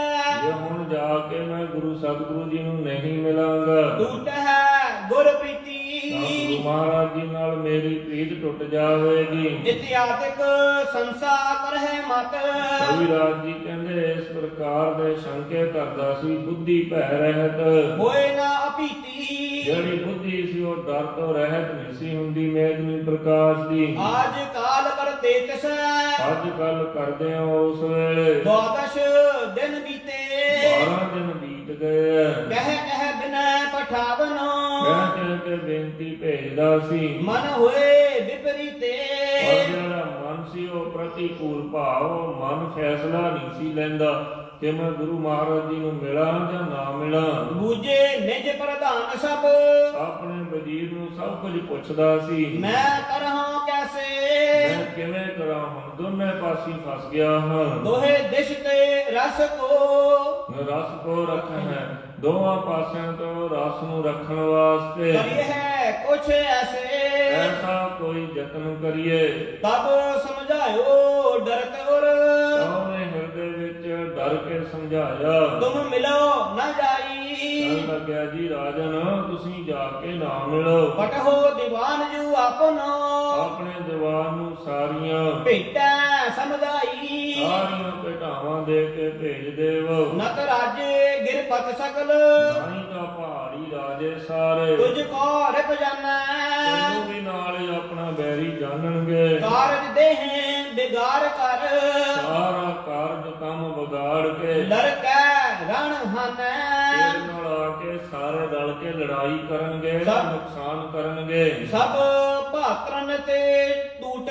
ਜੇ ਹੁਣ ਜਾ ਕੇ ਮੈਂ ਗੁਰੂ ਸਤਿਗੁਰੂ ਜੀ ਨੂੰ ਨਹੀਂ ਮਿਲਾਂਗਾ ਟੂਟ ਹੈ ਗੁਰ ਤਾਂ ਪ੍ਰੀਤੀ। ਗੁਰੂ ਮਹਾਰਾਜ ਜੀ ਨਾਲ ਮੇਰੀ ਪ੍ਰੀਤ ਟੁੱਟ ਜਾਵੇਗੀ। ਇਤਿਆਤਿਕ ਸੰਸਾ ਕਰਹਿ ਮਤ ਕਵਿਰਾਜ ਜੀ ਕਹਿੰਦੇ ਇਸ ਪ੍ਰਕਾਰ ਦੇ ਸ਼ੰਕੇ ਕਰਦਾ ਸੀ, ਬੁੱਧੀ ਭੈ ਰਹਿਤ। ਹੋਏ ਨਾ ਅਪੀਤੀ। ਜਿਹੜੀ ਬੁੱਧੀ ਸੀ ਉਹ ਡਰ ਤੋਂ ਰਹਿਤ ਨਹੀਂ ਸੀ ਹੁੰਦੀ ਮੇਦਨੀ ਪ੍ਰਕਾਸ਼ ਦੀ। ਆਜ ਕਾਲ ਕਰਤੇ ਤਿਸੈ ਅੱਜ ਕੱਲ ਕਰਦੇ ਆ ਉਸ ਵੇਲੇ ਦਵਾਦਸ਼ ਦਿਨ ਬੀਤੇ। 12 ਦਿਨ ਬੀਤ ਗਏ। ਕਹਿ ਬਿਨੈ ਪਠਾਵਨੋ ਕਹਿ ਕੇ ਬੇਨਤੀ ਭੇਜਦਾ ਸੀ, ਮਨ ਹੋਏ ਵਿਪਰੀਤੇ। ਪਰ ਜਿਹੜਾ ਮਨ ਸੀ ਉਹ ਪ੍ਰਤੀਕੂਲ ਭਾਵ, ਉਹ ਮਨ ਫੈਸਲਾ ਨਹੀਂ ਸੀ ਲੈਂਦਾ ਕਿ ਮੈਂ ਗੁਰੂ ਮਹਾਰਾਜ ਜੀ ਨੂੰ ਮਿਲਾਂ ਜਾਂ ਨਾ ਮਿਲਾਂ। ਬੂਝੇ ਨਿਜ ਪ੍ਰਧਾਨ ਸਭ ਆਪਣੇ ਵਜ਼ੀਰ ਨੂੰ ਸਭ ਕੁਝ ਪੁੱਛਦਾ ਸੀ, ਮੈਂ ਕਰਹਾਂ ਕੈਸੇ। ਮੈਂ ਕਿਵੇਂ ਕਰਾਂ, ਹੁਣ ਦੋਨੇ ਪਾਸੇ ਫਸ ਗਿਆ ਹਾਂ। ਦੋਹੇ ਦਿਸ਼ ਤੇ ਰਸ ਕੋ ਰਸ ਕੋ ਰੱਖਣਾ, ਦੋਵਾਂ ਪਾਸਿਆਂ ਤੋਂ ਰਸ ਨੂੰ ਰੱਖਣ ਵਾਸਤੇ ਕਰੀ ਹੈ ਕੁਛ ਐਸੇ। ਐਸਾ ਕੋਈ ਯਤਨ ਕਰੀਏ। ਤਬ ਸਮਝਾਇਓ ਡਰਤ ਉਰ ਉਹਨੇ ਹਿਰਦੇ ਵਿੱਚ ਡਰ ਕੇ ਸਮਝਾਇਆ। ਤੁਮ ਮਿਲੋ ਨਾ ਜਾਈ। ਕਹਿਣ ਲੱਗਿਆ ਜੀ ਰਾਜਨ ਤੁਸੀਂ ਜਾ ਕੇ ਨਾ ਮਿਲੋ। ਪਟਹੋ ਦੀਵਾਨ ਜੂ ਆਪਨੋ ਆਪਣੇ ਦੀਵਾਨ ਨੂੰ ਸਾਰੀਆਂ ਭੇਟਾ ਸਮਝਾਈ। ਸਾਰੀਆਂ ਭੇਟਾਵਾਂ ਦੇ ਕੇ ਭੇਜ ਦੇਵੋ। ਨਤ ਰਾਜੇ ਗਿਰਪਤ ਸਕਲ ਨਹੀਂ ਤਾਂ ਪਹਾੜੀ ਰਾਜੇ ਸਾਰੇ ਤੁਝ ਕੋ ਰਿਪ ਜਾਣਾ। ਤੈਨੂੰ ਵੀ ਨਾਲ ਹੀ ਆਪਣਾ ਬੈਰੀ ਜਾਣਨਗੇ। ਕਾਰਜ ਦੇਹ ਬਿਗਾਰ ਕਰ ਸਾਰਾ ਕਾਰਜ ਕੰਮ ਵਿਗਾੜ ਕੇ ਲੜਕੈ ਰਣ ਹਨੈ। ਤੇਰੇ ਨਾਲ ਆ ਕੇ ਸਾਰੇ ਰਲ ਕੇ ਲੜਾਈ ਕਰਨਗੇ, ਸਭ ਨੁਕਸਾਨ ਕਰਨਗੇ। ਸਭ ਭਾਤਰਨ ਤੇ ਟੂਟ